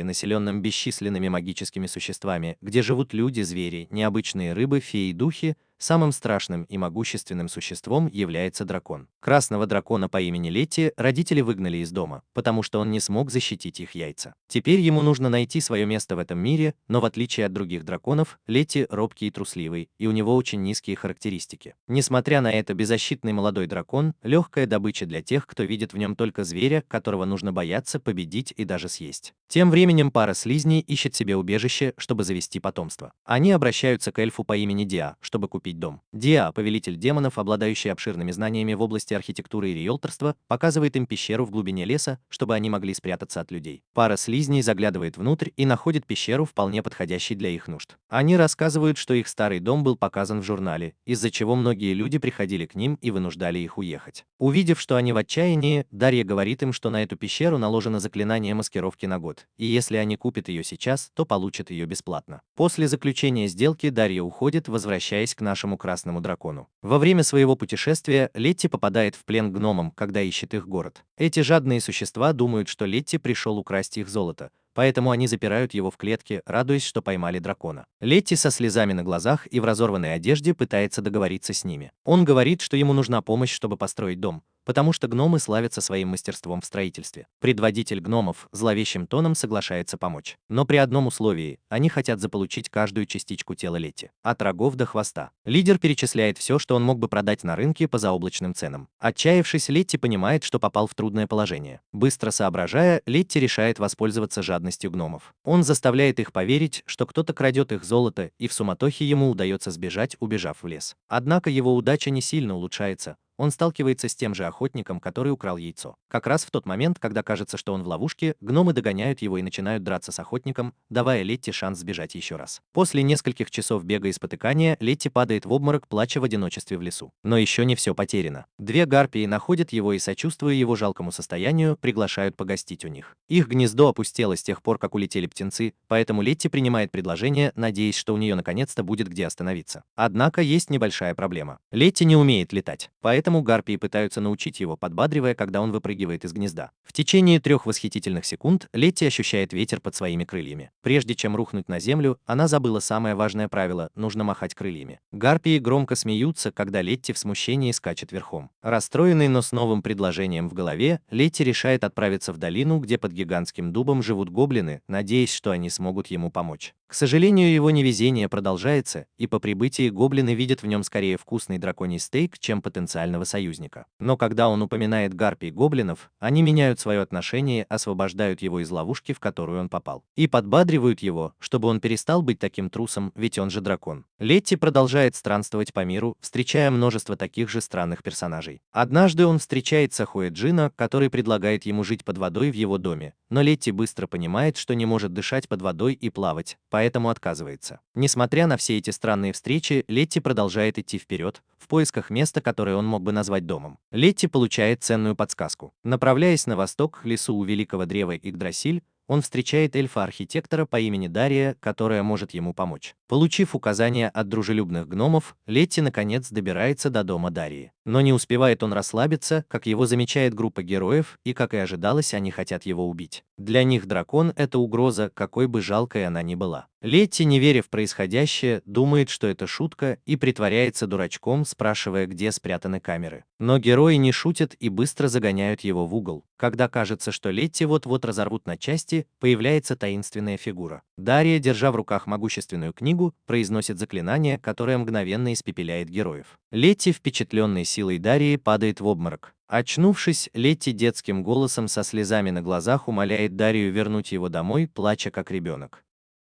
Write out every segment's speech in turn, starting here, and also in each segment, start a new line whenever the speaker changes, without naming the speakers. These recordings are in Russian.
населенном бесчисленными магическими существами, где живут люди, звери, необычные рыбы, феи и духи, самым страшным и могущественным существом является дракон. Красного дракона по имени Летти родители выгнали из дома, потому что он не смог защитить их яйца. Теперь ему нужно найти свое место в этом мире, но в отличие от других драконов, Летти робкий и трусливый, и у него очень низкие характеристики. Несмотря на это, беззащитный молодой дракон – легкая добыча для тех, кто видит в нем только зверя, которого нужно бояться, победить и даже съесть. Тем временем пара слизней ищет себе убежище, чтобы завести потомство. Они обращаются к эльфу по имени Диа, чтобы купить дом. Диа, повелитель демонов, обладающий обширными знаниями в области архитектуры и риэлторства, показывает им пещеру в глубине леса, чтобы они могли спрятаться от людей. Пара слизней заглядывает внутрь и находит пещеру, вполне подходящей для их нужд. Они рассказывают, что их старый дом был показан в журнале, из-за чего многие люди приходили к ним и вынуждали их уехать. Увидев, что они в отчаянии, Дарья говорит им, что на эту пещеру наложено заклинание маскировки на год, и если они купят ее сейчас, то получат ее бесплатно. После заключения сделки Дарья уходит, возвращаясь к нашему красному дракону. Во время своего путешествия Летти попадает в плен к гномам, когда ищет их город. Эти жадные существа думают, что Летти пришел украсть их золото, поэтому они запирают его в клетке, радуясь, что поймали дракона. Летти со слезами на глазах и в разорванной одежде пытается договориться с ними. Он говорит, что ему нужна помощь, чтобы построить дом, потому что гномы славятся своим мастерством в строительстве. Предводитель гномов зловещим тоном соглашается помочь. Но при одном условии – они хотят заполучить каждую частичку тела Летти, от рогов до хвоста. Лидер перечисляет все, что он мог бы продать на рынке по заоблачным ценам. Отчаявшись, Летти понимает, что попал в трудное положение. Быстро соображая, Летти решает воспользоваться жадностью гномов. Он заставляет их поверить, что кто-то крадет их золото, и в суматохе ему удается сбежать, убежав в лес. Однако его удача не сильно улучшается. Он сталкивается с тем же охотником, который украл яйцо. Как раз в тот момент, когда кажется, что он в ловушке, гномы догоняют его и начинают драться с охотником, давая Летти шанс сбежать еще раз. После нескольких часов бега и спотыкания Летти падает в обморок, плача в одиночестве в лесу. Но еще не все потеряно. Две гарпии находят его и, сочувствуя его жалкому состоянию, приглашают погостить у них. Их гнездо опустело с тех пор, как улетели птенцы, поэтому Летти принимает предложение, надеясь, что у нее наконец-то будет где остановиться. Однако есть небольшая проблема. Летти не умеет летать, поэтому гарпии пытаются научить его, подбадривая, когда он выпрыгивает из гнезда. В течение 3 восхитительных секунд Летти ощущает ветер под своими крыльями. Прежде чем рухнуть на землю, она забыла самое важное правило – нужно махать крыльями. Гарпии громко смеются, когда Летти в смущении скачет верхом. Расстроенный, но с новым предложением в голове, Летти решает отправиться в долину, где под гигантским дубом живут гоблины, надеясь, что они смогут ему помочь. К сожалению, его невезение продолжается, и по прибытии гоблины видят в нем скорее вкусный драконий стейк, чем потенциального союзника. Но когда он упоминает гарпий гоблинов, они меняют свое отношение, освобождают его из ловушки, в которую он попал, и подбадривают его, чтобы он перестал быть таким трусом, ведь он же дракон. Летти продолжает странствовать по миру, встречая множество таких же странных персонажей. Однажды он встречает Сахуэджина, который предлагает ему жить под водой в его доме, но Летти быстро понимает, что не может дышать под водой и плавать, поэтому отказывается. Несмотря на все эти странные встречи, Летти продолжает идти вперед, в поисках места, которое он мог бы назвать домом. Летти получает ценную подсказку. Направляясь на восток к лесу у великого древа Игдрасиль, он встречает эльфа-архитектора по имени Дария, которая может ему помочь. Получив указания от дружелюбных гномов, Летти наконец добирается до дома Дарии. Но не успевает он расслабиться, как его замечает группа героев, и, как и ожидалось, они хотят его убить. Для них дракон – это угроза, какой бы жалкой она ни была. Летти, не веря в происходящее, думает, что это шутка, и притворяется дурачком, спрашивая, где спрятаны камеры. Но герои не шутят и быстро загоняют его в угол. Когда кажется, что Летти вот-вот разорвут на части, появляется таинственная фигура. Дария, держа в руках могущественную книгу, произносит заклинание, которое мгновенно испепеляет героев. Летти, впечатленный силой Дарии, падает в обморок. Очнувшись, Летти детским голосом со слезами на глазах умоляет Дарию вернуть его домой, плача как ребенок.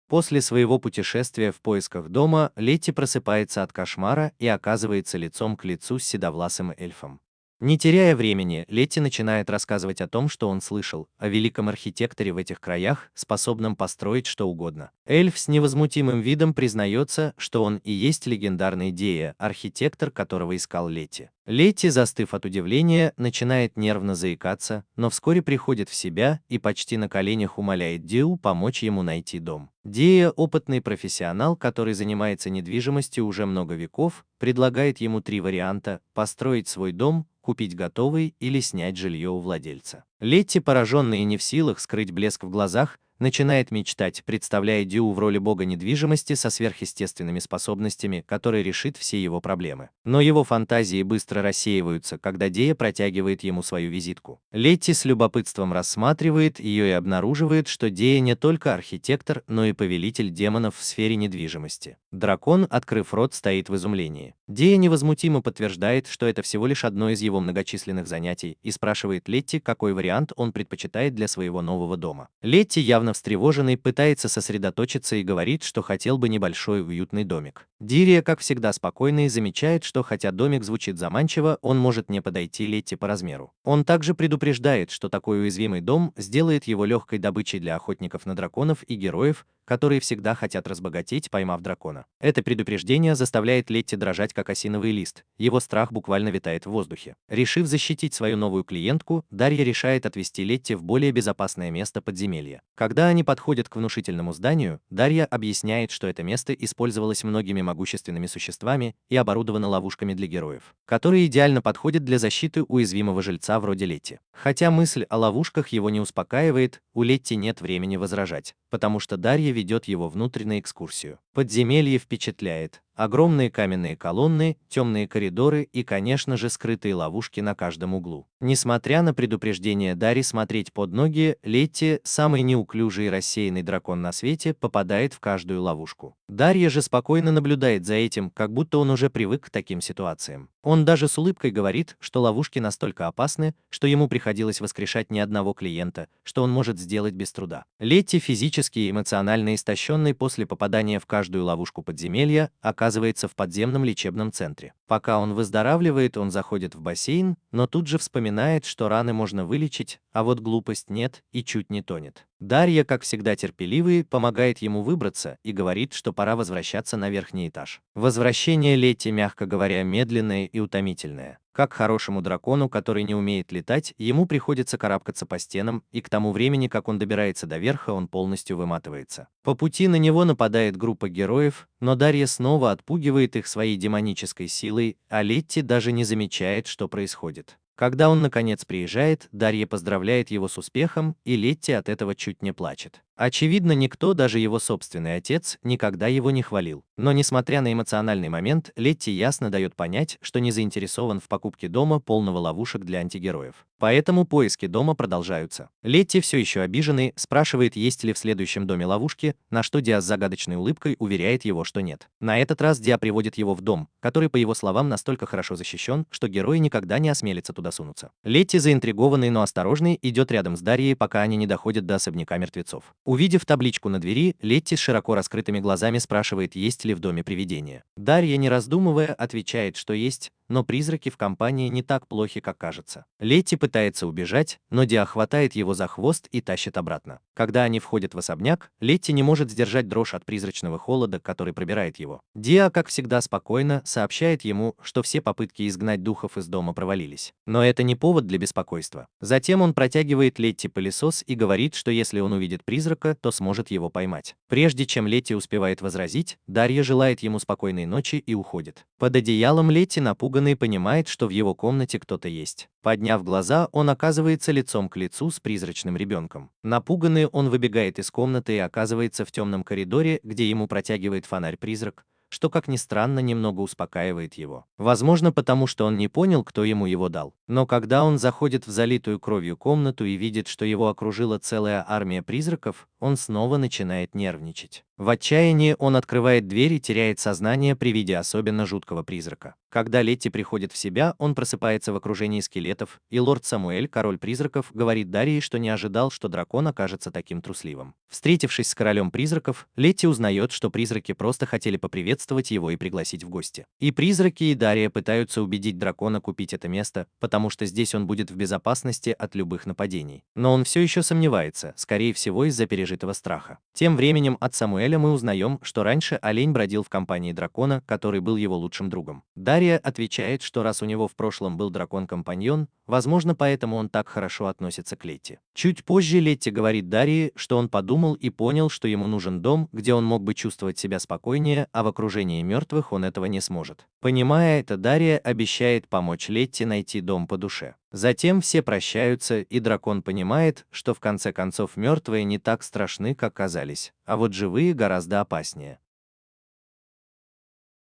После своего путешествия в поисках дома Летти просыпается от кошмара и оказывается лицом к лицу с седовласым эльфом. Не теряя времени, Летти начинает рассказывать о том, что он слышал, о великом архитекторе в этих краях, способном построить что угодно. Эльф с невозмутимым видом признается, что он и есть легендарный Дея, архитектор, которого искал Летти. Летти, застыв от удивления, начинает нервно заикаться, но вскоре приходит в себя и почти на коленях умоляет Дею помочь ему найти дом. Дея, опытный профессионал, который занимается недвижимостью уже много веков, предлагает ему 3 варианта: построить свой дом, купить готовый или снять жилье у владельца. Летти, пораженный и не в силах скрыть блеск в глазах, начинает мечтать, представляя Дю в роли бога недвижимости со сверхъестественными способностями, который решит все его проблемы. Но его фантазии быстро рассеиваются, когда Дея протягивает ему свою визитку. Летти с любопытством рассматривает ее и обнаруживает, что Дея не только архитектор, но и повелитель демонов в сфере недвижимости. Дракон, открыв рот, стоит в изумлении. Дея невозмутимо подтверждает, что это всего лишь одно из его многочисленных занятий, и спрашивает Летти, какой вариант он предпочитает для своего нового дома. Летти, явно встревоженный, пытается сосредоточиться и говорит, что хотел бы небольшой уютный домик. Дирия, как всегда спокойный, замечает, что хотя домик звучит заманчиво, он может не подойти Летти по размеру. Он также предупреждает, что такой уязвимый дом сделает его легкой добычей для охотников на драконов и героев, которые всегда хотят разбогатеть, поймав дракона. Это предупреждение заставляет Летти дрожать как осиновый лист, его страх буквально витает в воздухе. Решив защитить свою новую клиентку, Дарья решает отвезти Летти в более безопасное место подземелья. Когда они подходят к внушительному зданию, Дарья объясняет, что это место использовалось многими могущественными существами и оборудовано ловушками для героев, которые идеально подходят для защиты уязвимого жильца вроде Летти. Хотя мысль о ловушках его не успокаивает, у Летти нет времени возражать, потому что Дарья ведет его внутрь на экскурсию. Подземелье впечатляет. Огромные каменные колонны, темные коридоры и, конечно же, скрытые ловушки на каждом углу. Несмотря на предупреждение Дарьи смотреть под ноги, Летти, самый неуклюжий и рассеянный дракон на свете, попадает в каждую ловушку. Дарья же спокойно наблюдает за этим, как будто он уже привык к таким ситуациям. Он даже с улыбкой говорит, что ловушки настолько опасны, что ему приходилось воскрешать ни одного клиента, что он может сделать без труда. Летти, физически и эмоционально истощенный после попадания в каждую ловушку подземелья, оказывается в подземном лечебном центре. Пока он выздоравливает, он заходит в бассейн, но тут же вспоминает, что раны можно вылечить, а вот глупость нет, и чуть не тонет. Дарья, как всегда терпеливый, помогает ему выбраться и говорит, что пора возвращаться на верхний этаж. Возвращение Летти, мягко говоря, медленное и утомительное. Как хорошему дракону, который не умеет летать, ему приходится карабкаться по стенам, и к тому времени, как он добирается до верха, он полностью выматывается. По пути на него нападает группа героев, но Дарья снова отпугивает их своей демонической силой, а Летти даже не замечает, что происходит. Когда он наконец приезжает, Дарья поздравляет его с успехом, и Летти от этого чуть не плачет. Очевидно, никто, даже его собственный отец, никогда его не хвалил. Но несмотря на эмоциональный момент, Летти ясно дает понять, что не заинтересован в покупке дома, полного ловушек для антигероев. Поэтому поиски дома продолжаются. Летти, все еще обиженный, спрашивает, есть ли в следующем доме ловушки, на что Диа с загадочной улыбкой уверяет его, что нет. На этот раз Диа приводит его в дом, который, по его словам, настолько хорошо защищен, что герои никогда не осмелятся туда сунуться. Летти, заинтригованный, но осторожный, идет рядом с Дарьей, пока они не доходят до особняка мертвецов. Увидев табличку на двери, Летти с широко раскрытыми глазами спрашивает, есть ли в доме привидения. Дарья, не раздумывая, отвечает, что есть, но призраки в компании не так плохи, как кажется. Летти пытается убежать, но Диа хватает его за хвост и тащит обратно. Когда они входят в особняк, Летти не может сдержать дрожь от призрачного холода, который пробирает его. Диа, как всегда спокойно, сообщает ему, что все попытки изгнать духов из дома провалились. Но это не повод для беспокойства. Затем он протягивает Летти пылесос и говорит, что если он увидит призрака, то сможет его поймать. Прежде чем Летти успевает возразить, Дарья желает ему спокойной ночи и уходит. Под одеялом Летти, напуганный, понимает, что в его комнате кто-то есть. Подняв глаза, он оказывается лицом к лицу с призрачным ребенком. Напуганный, он выбегает из комнаты и оказывается в темном коридоре, где ему протягивает фонарь призрак, что, как ни странно, немного успокаивает его. Возможно, потому что он не понял, кто ему его дал. Но когда он заходит в залитую кровью комнату и видит, что его окружила целая армия призраков, он снова начинает нервничать. В отчаянии он открывает дверь и теряет сознание при виде особенно жуткого призрака. Когда Летти приходит в себя, он просыпается в окружении скелетов, и лорд Самуэль, король призраков, говорит Дарье, что не ожидал, что дракон окажется таким трусливым. Встретившись с королем призраков, Летти узнает, что призраки просто хотели поприветствовать его и пригласить в гости. И призраки, и Дарья пытаются убедить дракона купить это место, потому что здесь он будет в безопасности от любых нападений. Но он все еще сомневается, скорее всего из-за пережитого страха. Тем временем от Самуэля мы узнаем, что раньше олень бродил в компании дракона, который был его лучшим другом. Дарья отвечает, что раз у него в прошлом был дракон-компаньон, возможно, поэтому он так хорошо относится к Летти. Чуть позже Летти говорит Дарье, что он подумал и понял, что ему нужен дом, где он мог бы чувствовать себя спокойнее, а в окружении мертвых он этого не сможет. Понимая это, Дарья обещает помочь Летти найти дом по душе. Затем все прощаются, и дракон понимает, что в конце концов мертвые не так страшны, как казались, а вот живые гораздо опаснее.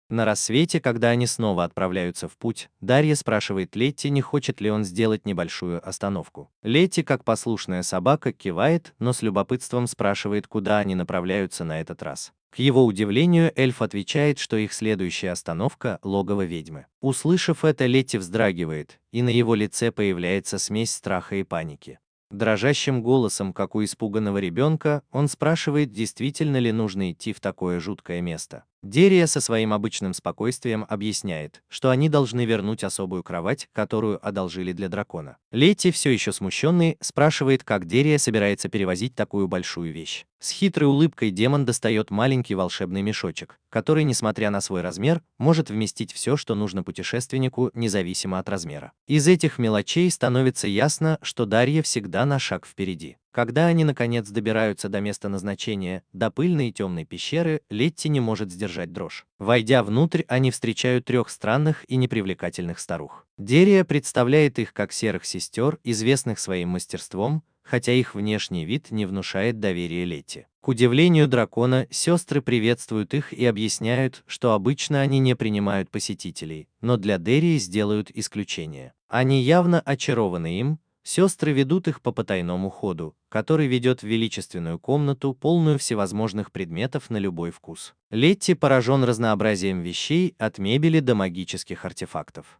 На рассвете, когда они снова отправляются в путь, Дарья спрашивает Летти, не хочет ли он сделать небольшую остановку. Летти, как послушная собака, кивает, но с любопытством спрашивает, куда они направляются на этот раз. К его удивлению, эльф отвечает, что их следующая остановка – логово ведьмы. Услышав это, Летти вздрагивает, и на его лице появляется смесь страха и паники. Дрожащим голосом, как у испуганного ребенка, он спрашивает, действительно ли нужно идти в такое жуткое место. Дерия со своим обычным спокойствием объясняет, что они должны вернуть особую кровать, которую одолжили для дракона. Летти, все еще смущенный, спрашивает, как Дерия собирается перевозить такую большую вещь. С хитрой улыбкой демон достает маленький волшебный мешочек, который, несмотря на свой размер, может вместить все, что нужно путешественнику, независимо от размера. Из этих мелочей становится ясно, что Дарья всегда на шаг впереди. Когда они наконец добираются до места назначения, до пыльной и темной пещеры, Летти не может сдержать дрожь. Войдя внутрь, они встречают 3 странных и непривлекательных старух. Дерия представляет их как серых сестер, известных своим мастерством, хотя их внешний вид не внушает доверия Летти. К удивлению дракона, сестры приветствуют их и объясняют, что обычно они не принимают посетителей, но для Дерии сделают исключение. Они явно очарованы им. Сестры ведут их по потайному ходу, который ведет в величественную комнату, полную всевозможных предметов на любой вкус. Летти поражен разнообразием вещей, от мебели до магических артефактов.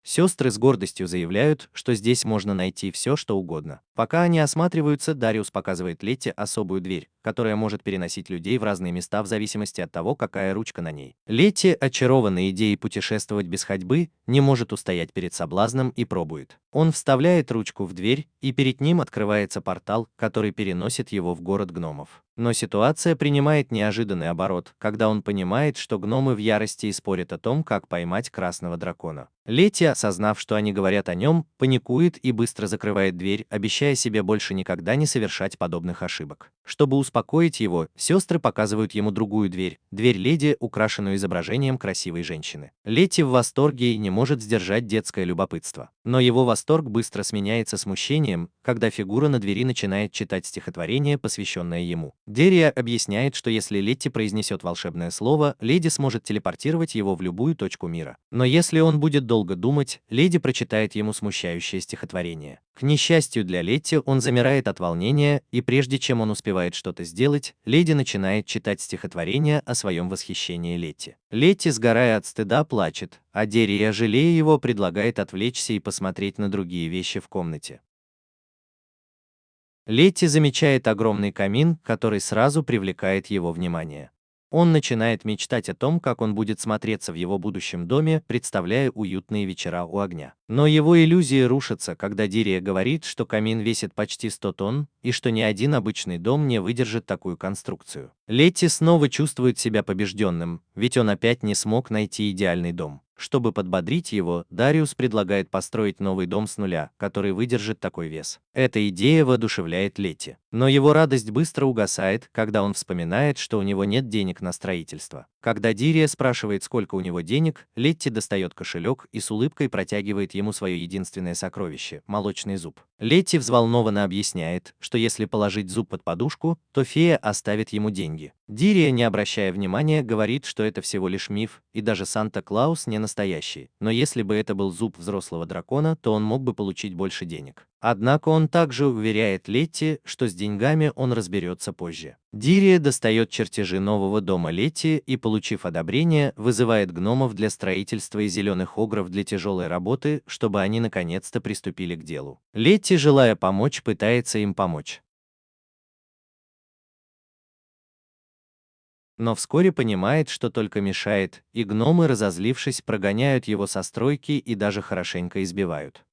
Сестры с гордостью заявляют, что здесь можно найти все, что угодно. Пока они осматриваются, Дариус показывает Летти особую дверь, которая может переносить людей в разные места в зависимости от того, какая ручка на ней. Летти, очарованный идеей путешествовать без ходьбы, не может устоять перед соблазном и пробует. Он вставляет ручку в дверь, и перед ним открывается портал, который переносит его в город гномов. Но ситуация принимает неожиданный оборот, когда он понимает, что гномы в ярости и спорят о том, как поймать красного дракона. Летти, осознав, что они говорят о нем, паникует и быстро закрывает дверь, обещая себе больше никогда не совершать подобных ошибок. Чтобы успокоить его, сестры показывают ему другую дверь, дверь леди, украшенную изображением красивой женщины. Летти в восторге и не может сдержать детское любопытство. Но его восторг быстро сменяется смущением, когда фигура на двери начинает читать стихотворение, посвященное ему. Дерия объясняет, что если Летти произнесет волшебное слово, леди сможет телепортировать его в любую точку мира. Но если он будет долго думать, леди прочитает ему смущающее стихотворение. К несчастью для Летти, он замирает от волнения, и прежде чем он успевает что-то сделать, леди начинает читать стихотворение о своем восхищении Летти. Летти, сгорая от стыда, плачет, а Дерия, жалея его, предлагает отвлечься и посмотреть на другие вещи в комнате. Летти замечает огромный камин, который сразу привлекает его внимание. Он начинает мечтать о том, как он будет смотреться в его будущем доме, представляя уютные вечера у огня. Но его иллюзии рушатся, когда Дерия говорит, что камин весит почти 100 тонн, и что ни один обычный дом не выдержит такую конструкцию. Летти снова чувствует себя побежденным, ведь он опять не смог найти идеальный дом. Чтобы подбодрить его, Дариус предлагает построить новый дом с нуля, который выдержит такой вес. Эта идея воодушевляет Летти. Но его радость быстро угасает, когда он вспоминает, что у него нет денег на строительство. Когда Дирия спрашивает, сколько у него денег, Летти достает кошелек и с улыбкой протягивает ему свое единственное сокровище – молочный зуб. Летти взволнованно объясняет, что если положить зуб под подушку, то фея оставит ему деньги. Дирия, не обращая внимания, говорит, что это всего лишь миф, и даже Санта-Клаус не настоящий. Но если бы это был зуб взрослого дракона, то он мог бы получить больше денег. Однако он также уверяет Летти, что с деньгами он разберется позже. Дирия достает чертежи нового дома Летти и, получив одобрение, вызывает гномов для строительства и зеленых огров для тяжелой работы, чтобы они наконец-то приступили к делу. Летти, желая помочь, пытается им помочь. Но вскоре понимает, что только мешает, и гномы, разозлившись, прогоняют его со стройки и даже хорошенько избивают.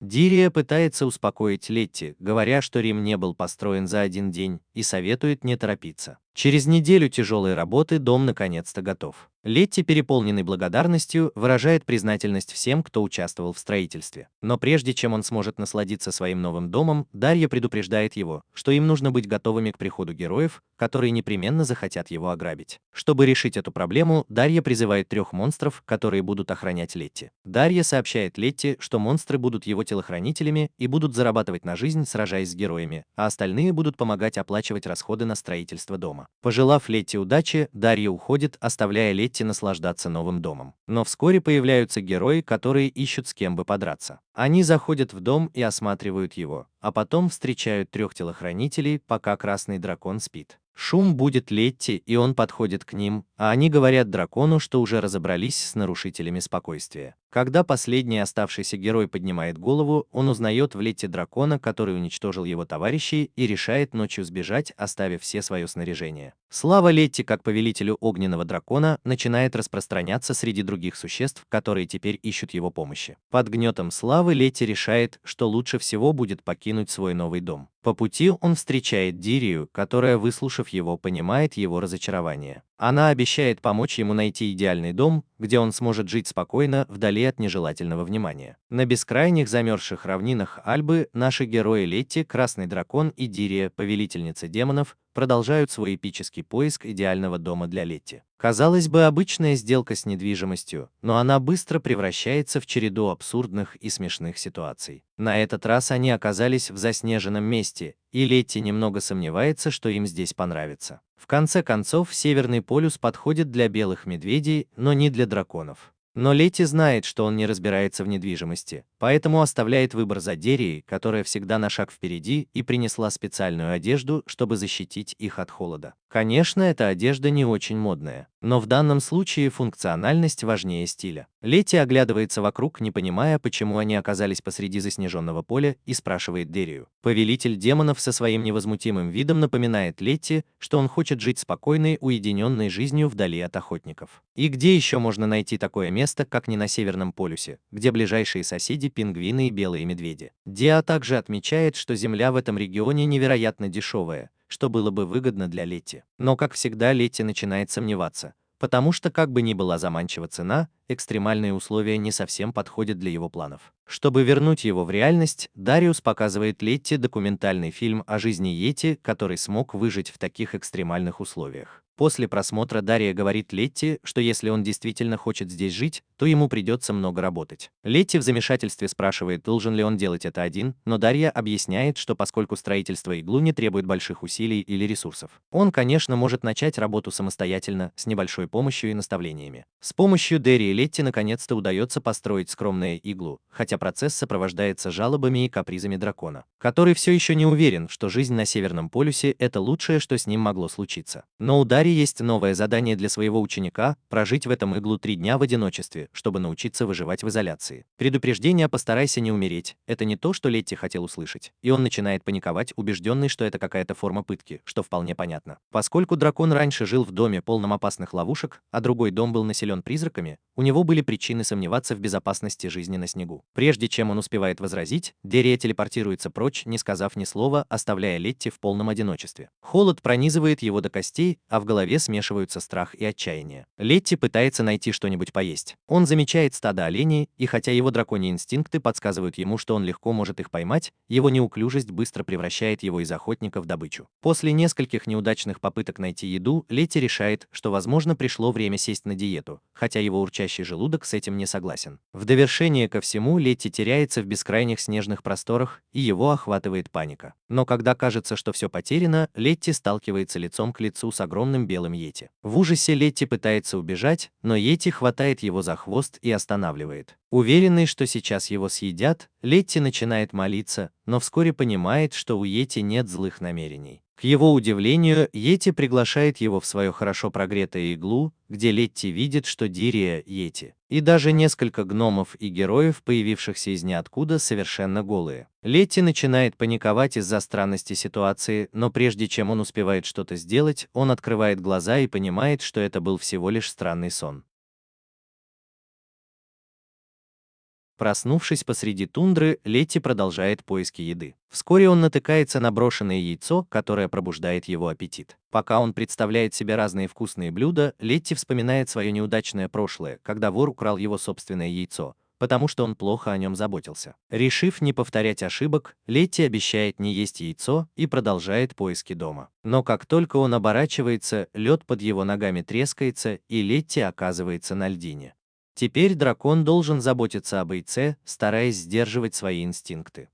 Дирия пытается успокоить Летти, говоря, что Рим не был построен за один день, и советует не торопиться. Через неделю тяжелой работы дом наконец-то готов. Летти, переполненный благодарностью, выражает признательность всем, кто участвовал в строительстве. Но прежде чем он сможет насладиться своим новым домом, Дарья предупреждает его, что им нужно быть готовыми к приходу героев, которые непременно захотят его ограбить. Чтобы решить эту проблему, Дарья призывает 3 монстров, которые будут охранять Летти. Дарья сообщает Летти, что монстры будут его телохранителями и будут зарабатывать на жизнь, сражаясь с героями, а остальные будут помогать оплачивать расходы на строительство дома. Пожелав Летти удачи, Дарья уходит, оставляя Летти наслаждаться новым домом. Но вскоре появляются герои, которые ищут с кем бы подраться. Они заходят в дом и осматривают его, а потом встречают 3 телохранителей, пока красный дракон спит. Шум будет Летти, и он подходит к ним, а они говорят дракону, что уже разобрались с нарушителями спокойствия. Когда последний оставшийся герой поднимает голову, он узнает в Летти дракона, который уничтожил его товарищей, и решает ночью сбежать, оставив все свое снаряжение. Слава Летти как повелителю огненного дракона начинает распространяться среди других существ, которые теперь ищут его помощи. Под гнетом славы Летти решает, что лучше всего будет покинуть свой новый дом. По пути он встречает Дирию, которая, выслушав его, понимает его разочарование. Она обещает помочь ему найти идеальный дом, где он сможет жить спокойно, вдали от нежелательного внимания. На бескрайних замерзших равнинах Альбы наши герои Летти, Красный дракон и Дирия, повелительница демонов, продолжают свой эпический поиск идеального дома для Летти. Казалось бы, обычная сделка с недвижимостью, но она быстро превращается в череду абсурдных и смешных ситуаций. На этот раз они оказались в заснеженном месте, и Летти немного сомневается, что им здесь понравится. В конце концов, Северный полюс подходит для белых медведей, но не для драконов. Но Летти знает, что он не разбирается в недвижимости, поэтому оставляет выбор за Дерией, которая всегда на шаг впереди и принесла специальную одежду, чтобы защитить их от холода. Конечно, эта одежда не очень модная, но в данном случае функциональность важнее стиля. Летти оглядывается вокруг, не понимая, почему они оказались посреди заснеженного поля, и спрашивает Дерию. Повелитель демонов со своим невозмутимым видом напоминает Летти, что он хочет жить спокойной, уединенной жизнью вдали от охотников. И где еще можно найти такое место, как не на Северном полюсе, где ближайшие соседи пингвины и белые медведи. Диа также отмечает, что земля в этом регионе невероятно дешевая, что было бы выгодно для Летти. Но, как всегда, Летти начинает сомневаться, потому что, как бы ни была заманчива цена, экстремальные условия не совсем подходят для его планов. Чтобы вернуть его в реальность, Дариус показывает Летти документальный фильм о жизни Йети, который смог выжить в таких экстремальных условиях. После просмотра Дарья говорит Летти, что если он действительно хочет здесь жить, то ему придется много работать. Летти в замешательстве спрашивает, должен ли он делать это один, но Дарья объясняет, что поскольку строительство иглу не требует больших усилий или ресурсов, он, конечно, может начать работу самостоятельно, с небольшой помощью и наставлениями. С помощью Дерри и Летти наконец-то удается построить скромное иглу, хотя процесс сопровождается жалобами и капризами дракона, который все еще не уверен, что жизнь на Северном полюсе – это лучшее, что с ним могло случиться. Но у Дарьи есть новое задание для своего ученика – прожить в этом иглу 3 дня в одиночестве, чтобы научиться выживать в изоляции. Предупреждение «постарайся не умереть» – это не то, что Летти хотел услышать, и он начинает паниковать, убежденный, что это какая-то форма пытки, что вполне понятно. Поскольку дракон раньше жил в доме, полном опасных ловушек, а другой дом был населен призраками, у него были причины сомневаться в безопасности жизни на снегу. Прежде чем он успевает возразить, Дерия телепортируется прочь, не сказав ни слова, оставляя Летти в полном одиночестве. Холод пронизывает его до костей, а в голове смешиваются страх и отчаяние. Летти пытается найти что-нибудь поесть. Он замечает стадо оленей, и хотя его драконьи инстинкты подсказывают ему, что он легко может их поймать, его неуклюжесть быстро превращает его из охотника в добычу. После нескольких неудачных попыток найти еду, Летти решает, что, возможно, пришло время сесть на диету, хотя его урчащий желудок с этим не согласен. В довершение ко всему, Летти теряется в бескрайних снежных просторах, и его охватывает паника. Но когда кажется, что все потеряно, Летти сталкивается лицом к лицу с огромным белым йети. В ужасе Летти пытается убежать, но йети хватает его за хвост и останавливает. Уверенный, что сейчас его съедят, Летти начинает молиться, но вскоре понимает, что у йети нет злых намерений. К его удивлению, йети приглашает его в свое хорошо прогретое иглу, где Летти видит, что Дирия – йети. И даже несколько гномов и героев, появившихся из ниоткуда, совершенно голые. Летти начинает паниковать из-за странности ситуации, но прежде чем он успевает что-то сделать, он открывает глаза и понимает, что это был всего лишь странный сон. Проснувшись посреди тундры, Летти продолжает поиски еды. Вскоре он натыкается на брошенное яйцо, которое пробуждает его аппетит. Пока он представляет себе разные вкусные блюда, Летти вспоминает свое неудачное прошлое, когда вор украл его собственное яйцо, потому что он плохо о нем заботился. Решив не повторять ошибок, Летти обещает не есть яйцо и продолжает поиски дома. Но как только он оборачивается, лед под его ногами трескается, и Летти оказывается на льдине. Теперь дракон должен заботиться об яйце, стараясь сдерживать свои инстинкты.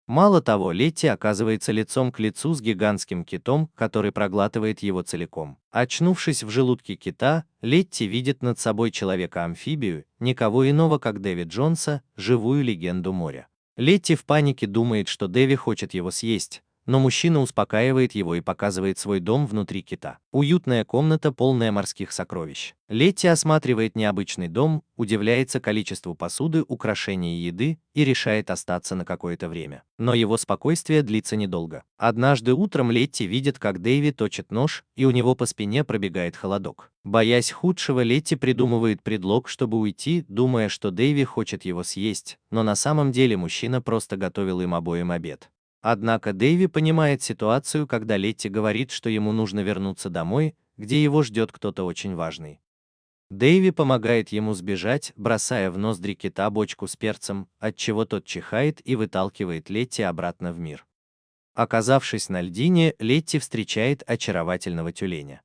Мало того, Летти оказывается лицом к лицу с гигантским китом, который проглатывает его целиком. Очнувшись в желудке кита, Летти видит над собой человека-амфибию, никого иного, как Дэви Джонса, живую легенду моря. Летти в панике думает, что Дэви хочет его съесть, но мужчина успокаивает его и показывает свой дом внутри кита. Уютная комната, полная морских сокровищ. Летти осматривает необычный дом, удивляется количеству посуды, украшений и еды и решает остаться на какое-то время. Но его спокойствие длится недолго. Однажды утром Летти видит, как Дэви точит нож, и у него по спине пробегает холодок. Боясь худшего, Летти придумывает предлог, чтобы уйти, думая, что Дэви хочет его съесть, но на самом деле мужчина просто готовил им обоим обед. Однако Дэви понимает ситуацию, когда Летти говорит, что ему нужно вернуться домой, где его ждет кто-то очень важный. Дэви помогает ему сбежать, бросая в ноздри кита бочку с перцем, отчего тот чихает и выталкивает Летти обратно в мир. Оказавшись на льдине, Летти встречает очаровательного тюленя.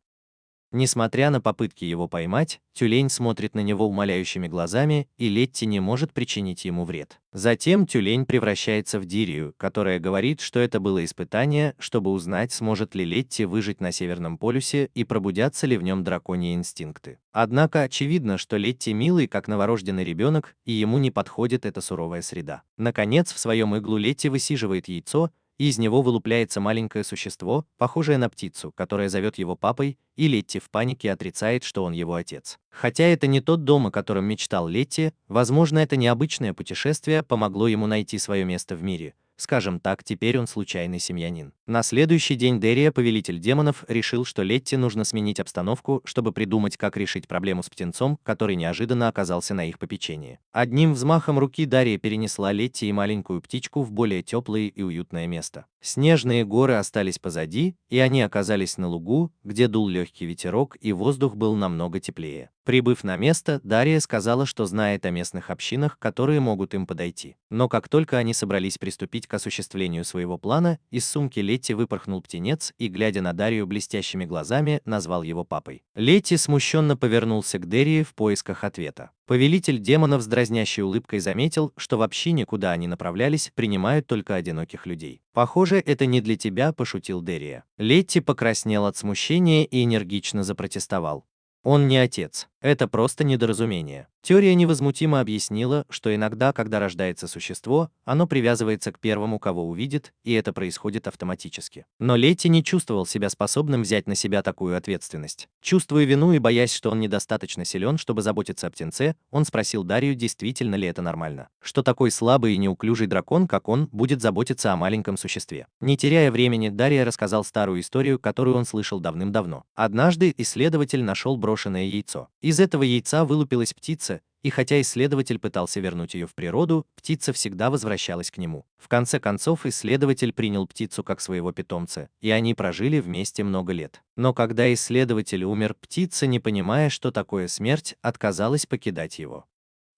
Несмотря на попытки его поймать, тюлень смотрит на него умоляющими глазами, и Летти не может причинить ему вред. Затем тюлень превращается в Дирию, которая говорит, что это было испытание, чтобы узнать, сможет ли Летти выжить на Северном полюсе и пробудятся ли в нем драконьи инстинкты. Однако очевидно, что Летти милый, как новорожденный ребенок, и ему не подходит эта суровая среда. Наконец, в своем иглу Летти высиживает яйцо, и из него вылупляется маленькое существо, похожее на птицу, которое зовет его папой, и Летти в панике отрицает, что он его отец. Хотя это не тот дом, о котором мечтал Летти, возможно, это необычное путешествие помогло ему найти свое место в мире. Скажем так, теперь он случайный семьянин. На следующий день Дерия, повелитель демонов, решил, что Летти нужно сменить обстановку, чтобы придумать, как решить проблему с птенцом, который неожиданно оказался на их попечении. Одним взмахом руки Дария перенесла Летти и маленькую птичку в более теплое и уютное место. Снежные горы остались позади, и они оказались на лугу, где дул легкий ветерок, и воздух был намного теплее. Прибыв на место, Дария сказала, что знает о местных общинах, которые могут им подойти. Но как только они собрались приступить к осуществлению своего плана, из сумки Летти выпорхнул птенец и, глядя на Дарию блестящими глазами, назвал его папой. Летти смущенно повернулся к Дерии в поисках ответа. Повелитель демонов с дразнящей улыбкой заметил, что в общине, куда они направлялись, принимают только одиноких людей. «Похоже, это не для тебя», – пошутил Дерия. Летти покраснел от смущения и энергично запротестовал. «Он не отец. Это просто недоразумение». Теория невозмутимо объяснила, что иногда, когда рождается существо, оно привязывается к первому, кого увидит, и это происходит автоматически. Но Летти не чувствовал себя способным взять на себя такую ответственность. Чувствуя вину и боясь, что он недостаточно силен, чтобы заботиться о птенце, он спросил Дарью, действительно ли это нормально. Что такой слабый и неуклюжий дракон, как он, будет заботиться о маленьком существе. Не теряя времени, Дарья рассказал старую историю, которую он слышал давным-давно. Однажды исследователь нашел брошенное яйцо. Из этого яйца вылупилась птица, и хотя исследователь пытался вернуть ее в природу, птица всегда возвращалась к нему. В конце концов, исследователь принял птицу как своего питомца, и они прожили вместе много лет. Но когда исследователь умер, птица, не понимая, что такое смерть, отказалась покидать его.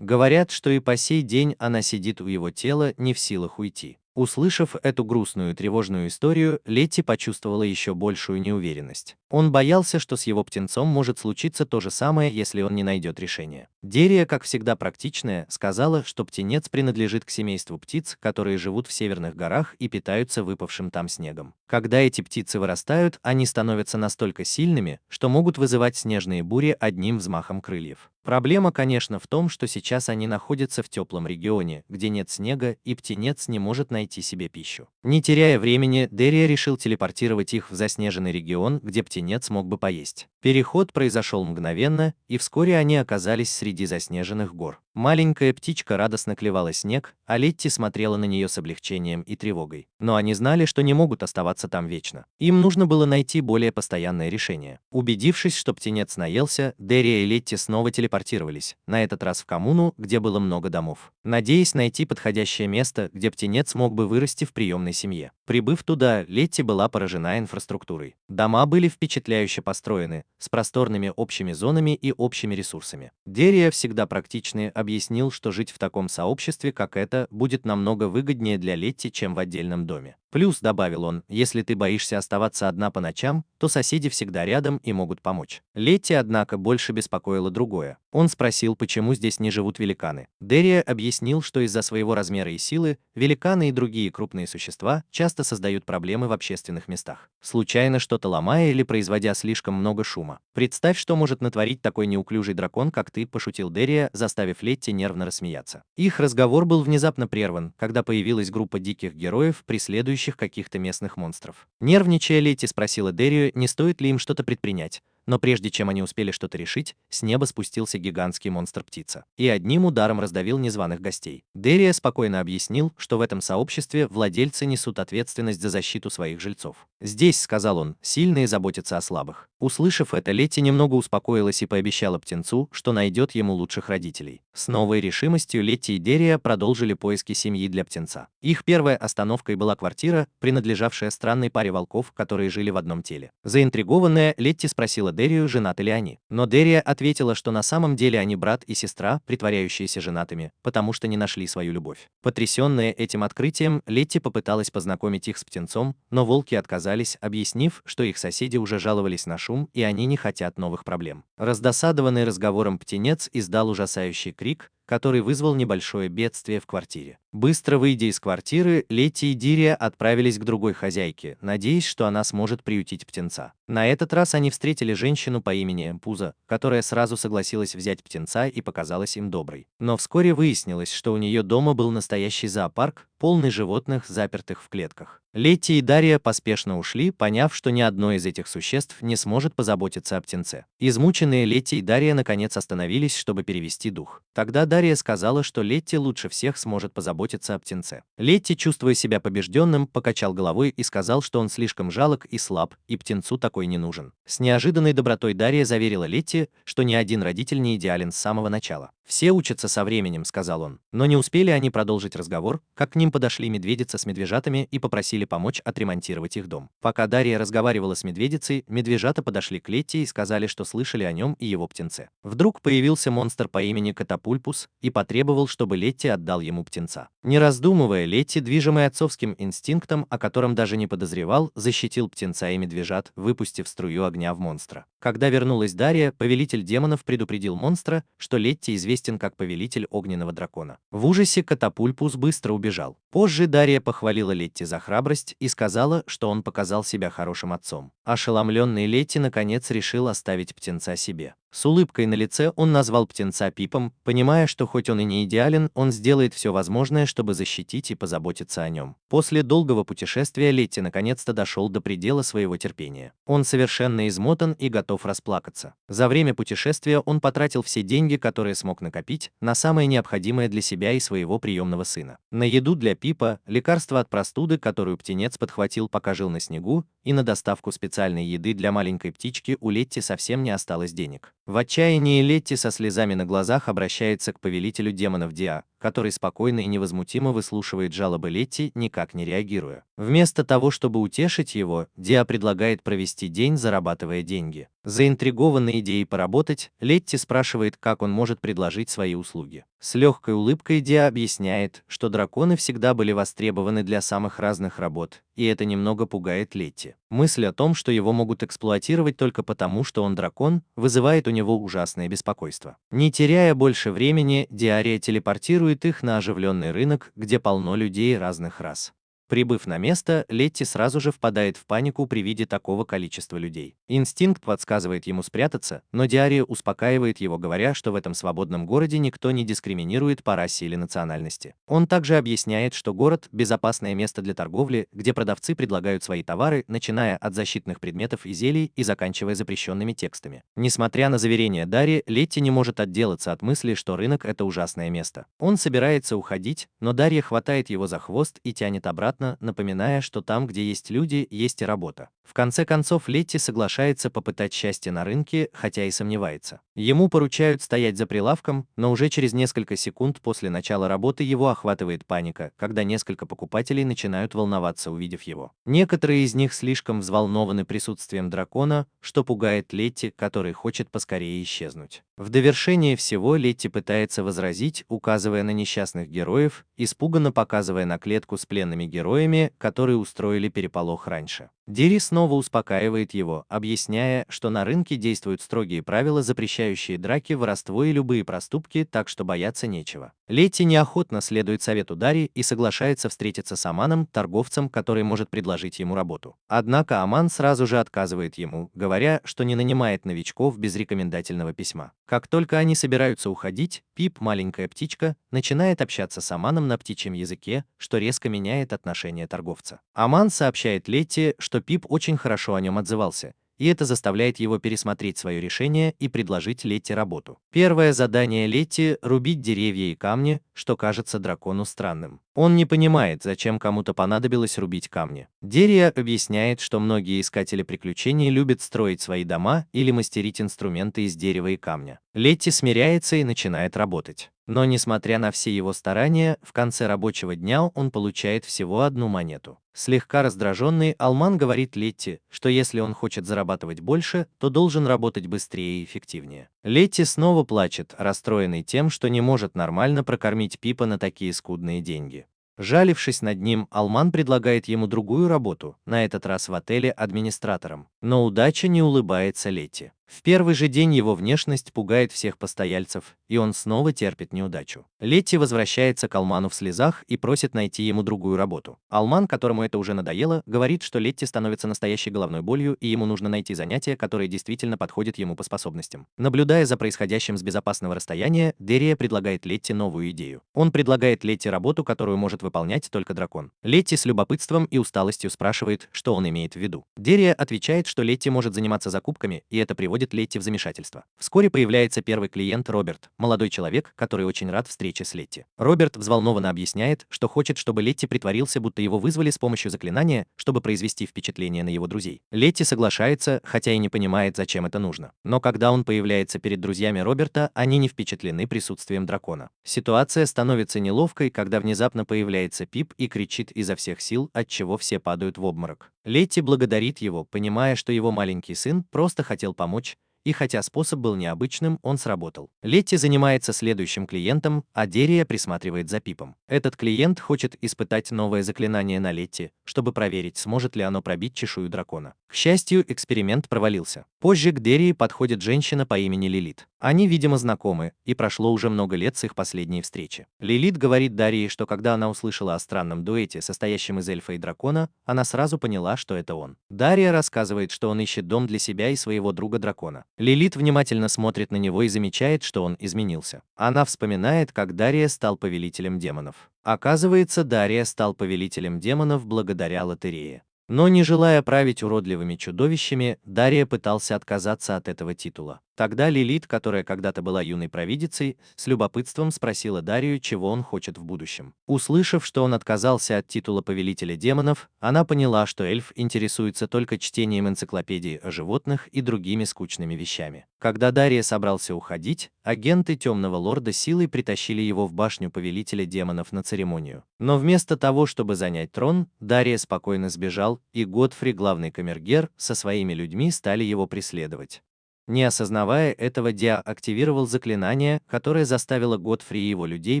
Говорят, что и по сей день она сидит у его тела, не в силах уйти. Услышав эту грустную и тревожную историю, Летти почувствовала еще большую неуверенность. Он боялся, что с его птенцом может случиться то же самое, если он не найдет решения. Дерия, как всегда практичная, сказала, что птенец принадлежит к семейству птиц, которые живут в северных горах и питаются выпавшим там снегом. Когда эти птицы вырастают, они становятся настолько сильными, что могут вызывать снежные бури одним взмахом крыльев. Проблема, конечно, в том, что сейчас они находятся в теплом регионе, где нет снега, и птенец не может найти себе пищу. Не теряя времени, Дерия решил телепортировать их в заснеженный регион, где птенец мог бы поесть. Переход произошел мгновенно, и вскоре они оказались среди заснеженных гор. Маленькая птичка радостно клевала снег, а Летти смотрела на нее с облегчением и тревогой. Но они знали, что не могут оставаться там вечно. Им нужно было найти более постоянное решение. Убедившись, что птенец наелся, Дерия и Летти снова телепортировались, на этот раз в коммуну, где было много домов, надеясь найти подходящее место, где птенец мог бы вырасти в приемной семье. Прибыв туда, Летти была поражена инфраструктурой. Дома были впечатляюще построены, с просторными общими зонами и общими ресурсами. Дерия, всегда практичный, объяснил, что жить в таком сообществе, как это, будет намного выгоднее для Летти, чем в отдельном доме. Плюс, добавил он, если ты боишься оставаться одна по ночам, то соседи всегда рядом и могут помочь. Летти, однако, больше беспокоило другое. Он спросил, почему здесь не живут великаны. Дерия объяснил, что из-за своего размера и силы, великаны и другие крупные существа часто создают проблемы в общественных местах, случайно что-то ломая или производя слишком много шума. Представь, что может натворить такой неуклюжий дракон, как ты, пошутил Дерия, заставив Летти нервно рассмеяться. Их разговор был внезапно прерван, когда появилась группа диких героев, преследующих каких-то местных монстров. Нервничая, Летти спросила Дерию, не стоит ли им что-то предпринять. Но прежде чем они успели что-то решить, с неба спустился гигантский монстр-птица и одним ударом раздавил незваных гостей. Дерия спокойно объяснил, что в этом сообществе владельцы несут ответственность за защиту своих жильцов. «Здесь, — сказал он, — сильные заботятся о слабых». Услышав это, Летти немного успокоилась и пообещала птенцу, что найдет ему лучших родителей. С новой решимостью Летти и Дерия продолжили поиски семьи для птенца. Их первой остановкой была квартира, принадлежавшая странной паре волков, которые жили в одном теле. Заинтригованная, Летти спросила Дерию, женаты ли они. Но Дерия ответила, что на самом деле они брат и сестра, притворяющиеся женатыми, потому что не нашли свою любовь. Потрясенная этим открытием, Летти попыталась познакомить их с птенцом, но волки отказались, объяснив, что их соседи уже жаловались на шум и они не хотят новых проблем. Раздосадованный разговором птенец издал ужасающий крик, который вызвал небольшое бедствие в квартире. Быстро выйдя из квартиры, Летти и Дерия отправились к другой хозяйке, надеясь, что она сможет приютить птенца. На этот раз они встретили женщину по имени Пуза, которая сразу согласилась взять птенца и показалась им доброй. Но вскоре выяснилось, что у нее дома был настоящий зоопарк, полный животных, запертых в клетках. Летти и Дария поспешно ушли, поняв, что ни одно из этих существ не сможет позаботиться о птенце. Измученные Летти и Дария наконец остановились, чтобы перевести дух. Тогда Дария сказала, что Летти лучше всех сможет позаботиться о птенце. Летти, чувствуя себя побежденным, покачал головой и сказал, что он слишком жалок и слаб, и птенцу такой не нужен. С неожиданной добротой Дария заверила Летти, что ни один родитель не идеален с самого начала. «Все учатся со временем», — сказал он. Но не успели они продолжить разговор, как к ним подошли медведица с медвежатами и попросили помочь отремонтировать их дом. Пока Дарья разговаривала с медведицей, медвежата подошли к Летти и сказали, что слышали о нем и его птенце. Вдруг появился монстр по имени Катапульпус и потребовал, чтобы Летти отдал ему птенца. Не раздумывая, Летти, движимый отцовским инстинктом, о котором даже не подозревал, защитил птенца и медвежат, выпустив струю огня в монстра. Когда вернулась Дарья, повелитель демонов предупредил монстра, что Летти известен как повелитель огненного дракона. В ужасе Катапульпус быстро убежал. Позже Дарья похвалила Летти за храбрость и сказала, что он показал себя хорошим отцом. Ошеломленный Летти наконец решил оставить птенца себе. С улыбкой на лице он назвал птенца Пипом, понимая, что хоть он и не идеален, он сделает все возможное, чтобы защитить и позаботиться о нем. После долгого путешествия Летти наконец-то дошел до предела своего терпения. Он совершенно измотан и готов расплакаться. За время путешествия он потратил все деньги, которые смог накопить, на самое необходимое для себя и своего приемного сына. На еду для Пипа, лекарство от простуды, которую птенец подхватил, пока жил на снегу, и на доставку специальной еды для маленькой птички у Летти совсем не осталось денег. В отчаянии Летти со слезами на глазах обращается к повелителю демонов Диа, который спокойно и невозмутимо выслушивает жалобы Летти, никак не реагируя. Вместо того, чтобы утешить его, Диа предлагает провести день, зарабатывая деньги. Заинтригованный идеей поработать, Летти спрашивает, как он может предложить свои услуги. С легкой улыбкой Диа объясняет, что драконы всегда были востребованы для самых разных работ, и это немного пугает Летти. Мысль о том, что его могут эксплуатировать только потому, что он дракон, вызывает у него ужасное беспокойство. Не теряя больше времени, Диария телепортирует их на оживленный рынок, где полно людей разных рас. Прибыв на место, Летти сразу же впадает в панику при виде такого количества людей. Инстинкт подсказывает ему спрятаться, но Диария успокаивает его, говоря, что в этом свободном городе никто не дискриминирует по расе или национальности. Он также объясняет, что город – безопасное место для торговли, где продавцы предлагают свои товары, начиная от защитных предметов и зелий и заканчивая запрещенными текстами. Несмотря на заверения Дарьи, Летти не может отделаться от мысли, что рынок – это ужасное место. Он собирается уходить, но Дарья хватает его за хвост и тянет обратно, напоминая, что там, где есть люди, есть и работа. В конце концов, Летти соглашается попытать счастье на рынке, хотя и сомневается. Ему поручают стоять за прилавком, но уже через несколько секунд после начала работы его охватывает паника, когда несколько покупателей начинают волноваться, увидев его. Некоторые из них слишком взволнованы присутствием дракона, что пугает Летти, который хочет поскорее исчезнуть. В довершение всего Летти пытается возразить, указывая на несчастных героев, испуганно показывая на клетку с пленными героями, которые устроили переполох раньше. Дири снова успокаивает его, объясняя, что на рынке действуют строгие правила, запрещающие драки, воровство и любые проступки, так что бояться нечего. Летти неохотно следует совету Дарьи и соглашается встретиться с Аманом, торговцем, который может предложить ему работу. Однако Аман сразу же отказывает ему, говоря, что не нанимает новичков без рекомендательного письма. Как только они собираются уходить, Пип, маленькая птичка, начинает общаться с Аманом на птичьем языке, что резко меняет отношение торговца. Аман сообщает Летти, что Пип очень хорошо о нем отзывался, и это заставляет его пересмотреть свое решение и предложить Летти работу. Первое задание Летти – рубить деревья и камни, что кажется дракону странным. Он не понимает, зачем кому-то понадобилось рубить камни. Дерия объясняет, что многие искатели приключений любят строить свои дома или мастерить инструменты из дерева и камня. Летти смиряется и начинает работать. Но несмотря на все его старания, в конце рабочего дня он получает всего одну монету. Слегка раздраженный, Алман говорит Летти, что если он хочет зарабатывать больше, то должен работать быстрее и эффективнее. Летти снова плачет, расстроенный тем, что не может нормально прокормить Пипа на такие скудные деньги. Жалившись над ним, Алман предлагает ему другую работу, на этот раз в отеле администратором. Но удача не улыбается Летти. В первый же день его внешность пугает всех постояльцев, и он снова терпит неудачу. Летти возвращается к Алману в слезах и просит найти ему другую работу. Алман, которому это уже надоело, говорит, что Летти становится настоящей головной болью, и ему нужно найти занятие, которое действительно подходит ему по способностям. Наблюдая за происходящим с безопасного расстояния, Дерия предлагает Летти новую идею. Он предлагает Летти работу, которую может выполнять только дракон. Летти с любопытством и усталостью спрашивает, что он имеет в виду. Дерия отвечает, что Летти может заниматься закупками, и это приводит Летти в замешательство. Вскоре появляется первый клиент Роберт, молодой человек, который очень рад встрече с Летти. Роберт взволнованно объясняет, что хочет, чтобы Летти притворился, будто его вызвали с помощью заклинания, чтобы произвести впечатление на его друзей. Летти соглашается, хотя и не понимает, зачем это нужно. Но когда он появляется перед друзьями Роберта, они не впечатлены присутствием дракона. Ситуация становится неловкой, когда внезапно появляется Пип и кричит изо всех сил, отчего все падают в обморок. Летти благодарит его, понимая, что его маленький сын просто хотел помочь, и хотя способ был необычным, он сработал. Летти занимается следующим клиентом, а Дерия присматривает за Пипом. Этот клиент хочет испытать новое заклинание на Летти, чтобы проверить, сможет ли оно пробить чешую дракона. К счастью, эксперимент провалился. Позже к Дерии подходит женщина по имени Лилит. Они, видимо, знакомы, и прошло уже много лет с их последней встречи. Лилит говорит Дарье, что когда она услышала о странном дуэте, состоящем из эльфа и дракона, она сразу поняла, что это он. Дарья рассказывает, что он ищет дом для себя и своего друга-дракона. Лилит внимательно смотрит на него и замечает, что он изменился. Она вспоминает, как Дарья стал повелителем демонов. Оказывается, Дарья стал повелителем демонов благодаря лотерее. Но не желая править уродливыми чудовищами, Дарья пытался отказаться от этого титула. Тогда Лилит, которая когда-то была юной провидицей, с любопытством спросила Дарью, чего он хочет в будущем. Услышав, что он отказался от титула повелителя демонов, она поняла, что эльф интересуется только чтением энциклопедии о животных и другими скучными вещами. Когда Дарья собрался уходить, агенты Темного Лорда силой притащили его в башню повелителя демонов на церемонию. Но вместо того, чтобы занять трон, Дарья спокойно сбежал, и Годфри, главный камергер, со своими людьми стали его преследовать. Не осознавая этого, Диа активировал заклинание, которое заставило Годфри и его людей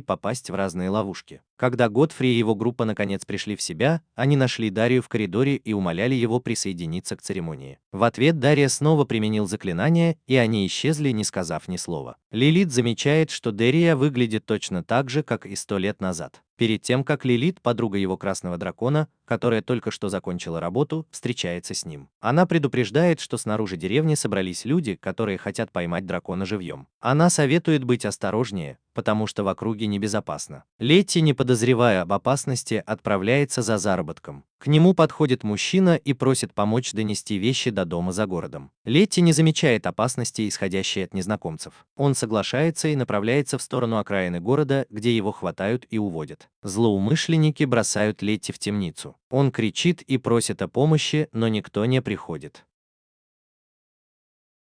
попасть в разные ловушки. Когда Годфри и его группа наконец пришли в себя, они нашли Дарью в коридоре и умоляли его присоединиться к церемонии. В ответ Дарья снова применил заклинание, и они исчезли, не сказав ни слова. Лилит замечает, что Дарья выглядит точно так же, как и 100 лет назад. Перед тем, как Лилит, подруга его красного дракона, которая только что закончила работу, встречается с ним. Она предупреждает, что снаружи деревни собрались люди, которые хотят поймать дракона живьем. Она советует быть осторожнее, потому что в округе небезопасно. Летти, не подозревая об опасности, отправляется за заработком. К нему подходит мужчина и просит помочь донести вещи до дома за городом. Летти не замечает опасности, исходящей от незнакомцев. Он соглашается и направляется в сторону окраины города, где его хватают и уводят. Злоумышленники бросают Летти в темницу. Он кричит и просит о помощи, но никто не приходит.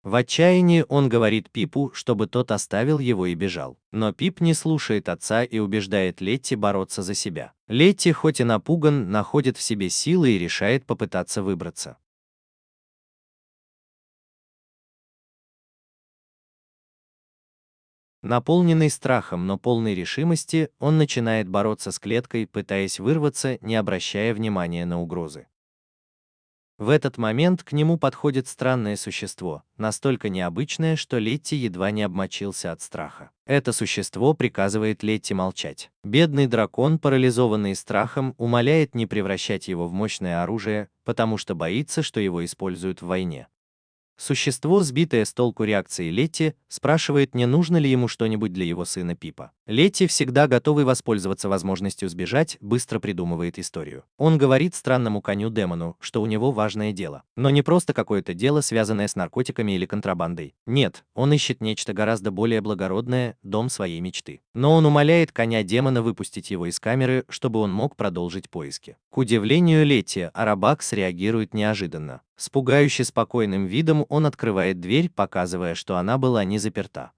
В отчаянии он говорит Пипу, чтобы тот оставил его и бежал. Но Пип не слушает отца и убеждает Летти бороться за себя. Летти, хоть и напуган, находит в себе силы и решает попытаться выбраться. Наполненный страхом, но полной решимости, он начинает бороться с клеткой, пытаясь вырваться, не обращая внимания на угрозы. В этот момент к нему подходит странное существо, настолько необычное, что Летти едва не обмочился от страха. Это существо приказывает Летти молчать. Бедный дракон, парализованный страхом, умоляет не превращать его в мощное оружие, потому что боится, что его используют в войне. Существо, сбитое с толку реакцией Летти, спрашивает, не нужно ли ему что-нибудь для его сына Пипа. Летти, всегда готовый воспользоваться возможностью сбежать, быстро придумывает историю. Он говорит странному коню-демону, что у него важное дело. Но не просто какое-то дело, связанное с наркотиками или контрабандой. Нет, он ищет нечто гораздо более благородное – дом своей мечты. Но он умоляет коня-демона выпустить его из камеры, чтобы он мог продолжить поиски. К удивлению Летти, Арабакс реагирует неожиданно. С пугающе спокойным видом он открывает дверь, показывая, что она была не заперта.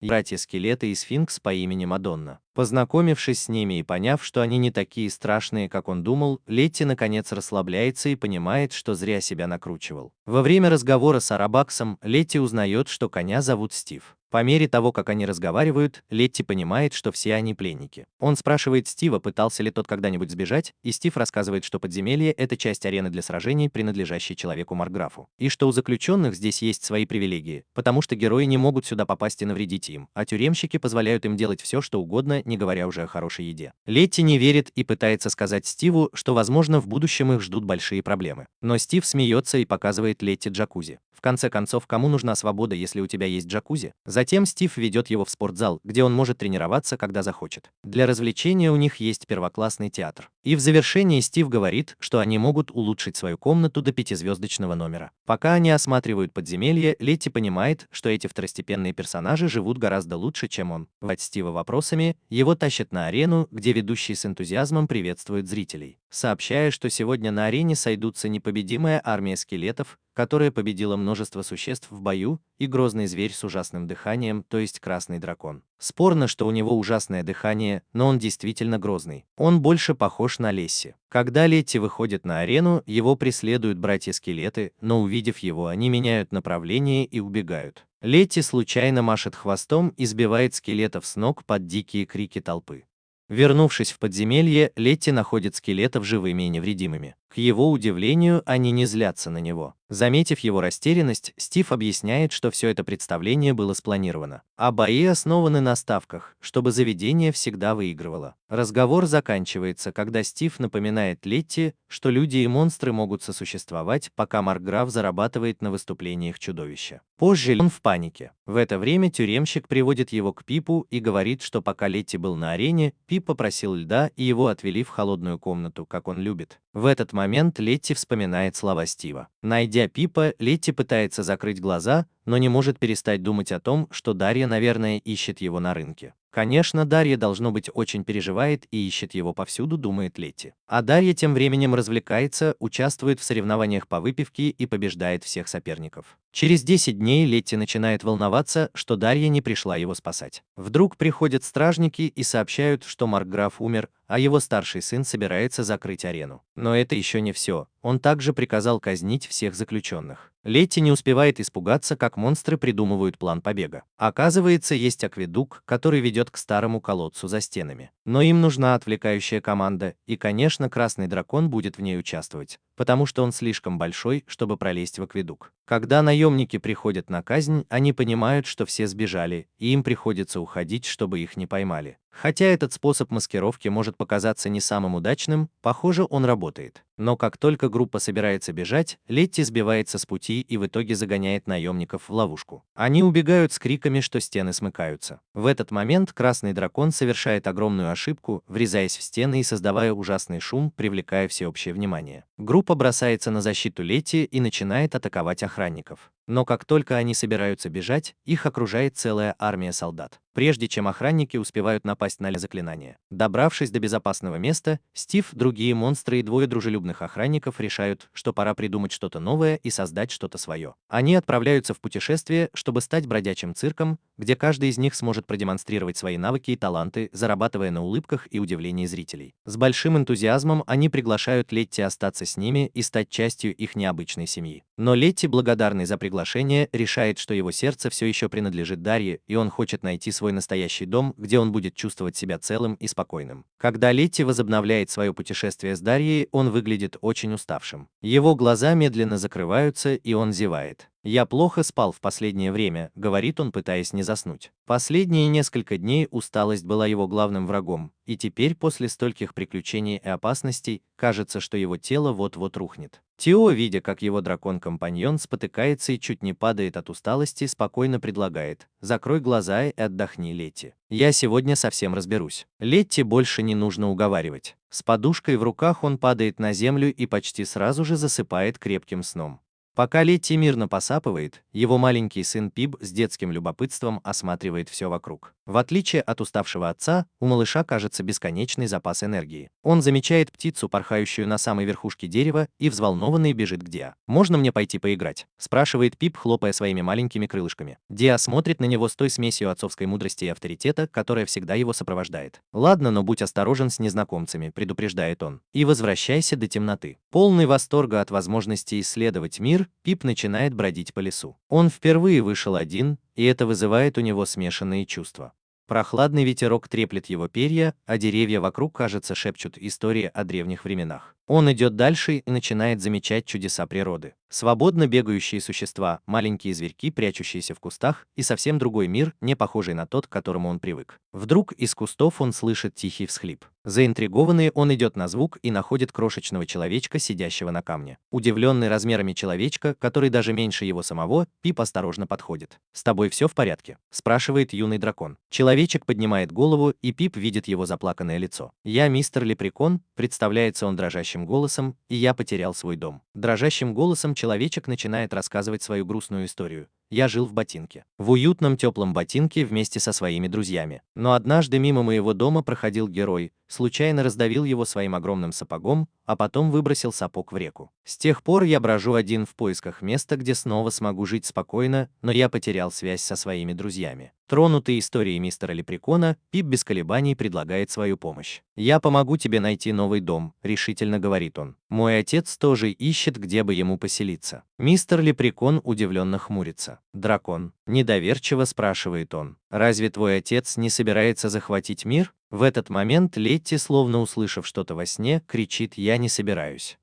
Братья-скелеты и сфинкс по имени Мадонна. Познакомившись с ними и поняв, что они не такие страшные, как он думал, Летти наконец расслабляется и понимает, что зря себя накручивал. Во время разговора с Арабаксом Летти узнает, что коня зовут Стив. По мере того, как они разговаривают, Летти понимает, что все они пленники. Он спрашивает Стива, пытался ли тот когда-нибудь сбежать, и Стив рассказывает, что подземелье – это часть арены для сражений, принадлежащей человеку Маркграфу, и что у заключенных здесь есть свои привилегии, потому что герои не могут сюда попасть и навредить им, а тюремщики позволяют им делать все, что угодно, не говоря уже о хорошей еде. Летти не верит и пытается сказать Стиву, что, возможно, в будущем их ждут большие проблемы. Но Стив смеется и показывает Летти джакузи. В конце концов, кому нужна свобода, если у тебя есть джакузи? Затем Стив ведет его в спортзал, где он может тренироваться, когда захочет. Для развлечения у них есть первоклассный театр. И в завершении Стив говорит, что они могут улучшить свою комнату до 5-звездочного номера. Пока они осматривают подземелье, Летти понимает, что эти второстепенные персонажи живут гораздо лучше, чем он. Вать Стива вопросами, его тащат на арену, где ведущий с энтузиазмом приветствует зрителей, сообщая, что сегодня на арене сойдутся непобедимая армия скелетов, которая победила множество существ в бою, и грозный зверь с ужасным дыханием, то есть красный дракон. Спорно, что у него ужасное дыхание, но он действительно грозный. Он больше похож на Лесси. Когда Летти выходит на арену, его преследуют братья-скелеты, но увидев его, они меняют направление и убегают. Летти случайно машет хвостом и сбивает скелетов с ног под дикие крики толпы. Вернувшись в подземелье, Летти находит скелетов живыми и невредимыми. К его удивлению, они не злятся на него. Заметив его растерянность, Стив объясняет, что все это представление было спланировано, а бои основаны на ставках, чтобы заведение всегда выигрывало. Разговор заканчивается, когда Стив напоминает Летти, что люди и монстры могут сосуществовать, пока Маркграф зарабатывает на выступлениях чудовища. Позже он в панике. В это время тюремщик приводит его к Пипу и говорит, что пока Летти был на арене, Пип попросил льда и его отвели в холодную комнату, как он любит. В этот момент Летти вспоминает слова Стива. Найдя Пипа, Летти пытается закрыть глаза, но не может перестать думать о том, что Дарья, наверное, ищет его на рынке. Конечно, Дарья, должно быть, очень переживает и ищет его повсюду, думает Летти. А Дарья тем временем развлекается, участвует в соревнованиях по выпивке и побеждает всех соперников. Через 10 дней Летти начинает волноваться, что Дарья не пришла его спасать. Вдруг приходят стражники и сообщают, что маркграф умер, а его старший сын собирается закрыть арену. Но это еще не все. Он также приказал казнить всех заключенных. Летти не успевает испугаться, как монстры придумывают план побега. Оказывается, есть акведук, который ведет к старому колодцу за стенами. Но им нужна отвлекающая команда, и, конечно, Красный Дракон будет в ней участвовать, потому что он слишком большой, чтобы пролезть в акведук. Когда наемники приходят на казнь, они понимают, что все сбежали, и им приходится уходить, чтобы их не поймали. Хотя этот способ маскировки может показаться не самым удачным, похоже, он работает. Но как только группа собирается бежать, Летти сбивается с пути и в итоге загоняет наемников в ловушку. Они убегают с криками, что стены смыкаются. В этот момент Красный Дракон совершает огромную ошибку, врезаясь в стены и создавая ужасный шум, привлекая всеобщее внимание. Группа бросается на защиту Летти и начинает атаковать охранников. Но как только они собираются бежать, их окружает целая армия солдат. Прежде чем охранники успевают напасть на заклинание. Добравшись до безопасного места, Стив, другие монстры и двое дружелюбных охранников решают, что пора придумать что-то новое и создать что-то свое. Они отправляются в путешествие, чтобы стать бродячим цирком, где каждый из них сможет продемонстрировать свои навыки и таланты, зарабатывая на улыбках и удивлении зрителей. С большим энтузиазмом они приглашают Летти остаться с ними и стать частью их необычной семьи. Но Летти, благодарный за приглашение, решает, что его сердце все еще принадлежит Дарье, и он хочет найти свой настоящий дом, где он будет чувствовать себя целым и спокойным. Когда Летти возобновляет свое путешествие с Дарьей, он выглядит очень уставшим. Его глаза медленно закрываются, и он зевает. «Я плохо спал в последнее время», — говорит он, пытаясь не заснуть. Последние несколько дней усталость была его главным врагом, и теперь после стольких приключений и опасностей кажется, что его тело вот-вот рухнет. Тео, видя, как его дракон-компаньон спотыкается и чуть не падает от усталости, спокойно предлагает: «Закрой глаза и отдохни, Летти. Я сегодня совсем разберусь». Летти больше не нужно уговаривать. С подушкой в руках он падает на землю и почти сразу же засыпает крепким сном. Пока Летти мирно посапывает, его маленький сын Пиб с детским любопытством осматривает все вокруг. В отличие от уставшего отца, у малыша кажется бесконечный запас энергии. Он замечает птицу, порхающую на самой верхушке дерева, и взволнованный бежит к Диа. «Можно мне пойти поиграть?» – спрашивает Пиб, хлопая своими маленькими крылышками. Диа смотрит на него с той смесью отцовской мудрости и авторитета, которая всегда его сопровождает. «Ладно, но будь осторожен с незнакомцами», – предупреждает он. «И возвращайся до темноты». Полный восторга от возможности исследовать мир, Пип начинает бродить по лесу. Он впервые вышел один, и это вызывает у него смешанные чувства. Прохладный ветерок треплет его перья, а деревья вокруг, кажется, шепчут истории о древних временах. Он идет дальше и начинает замечать чудеса природы. Свободно бегающие существа, маленькие зверьки, прячущиеся в кустах, и совсем другой мир, не похожий на тот, к которому он привык. Вдруг из кустов он слышит тихий всхлип. Заинтригованный, он идет на звук и находит крошечного человечка, сидящего на камне. Удивленный размерами человечка, который даже меньше его самого, Пип осторожно подходит. «С тобой все в порядке?» – спрашивает юный дракон. Человечек поднимает голову, и Пип видит его заплаканное лицо. «Я мистер Лепрекон», – представляется он дрожащим голосом, «и я потерял свой дом». Дрожащим голосом человечек начинает рассказывать свою грустную историю. «Я жил в ботинке. В уютном теплом ботинке вместе со своими друзьями. Но однажды мимо моего дома проходил герой, случайно раздавил его своим огромным сапогом, а потом выбросил сапог в реку. С тех пор я брожу один в поисках места, где снова смогу жить спокойно, но я потерял связь со своими друзьями». Тронутый историей мистера Лепрекона, Пип без колебаний предлагает свою помощь. «Я помогу тебе найти новый дом», – решительно говорит он. «Мой отец тоже ищет, где бы ему поселиться». Мистер Лепрекон удивленно хмурится. «Дракон?» – недоверчиво спрашивает он. «Разве твой отец не собирается захватить мир?» В этот момент Летти, словно услышав что-то во сне, кричит: «Я не собираюсь».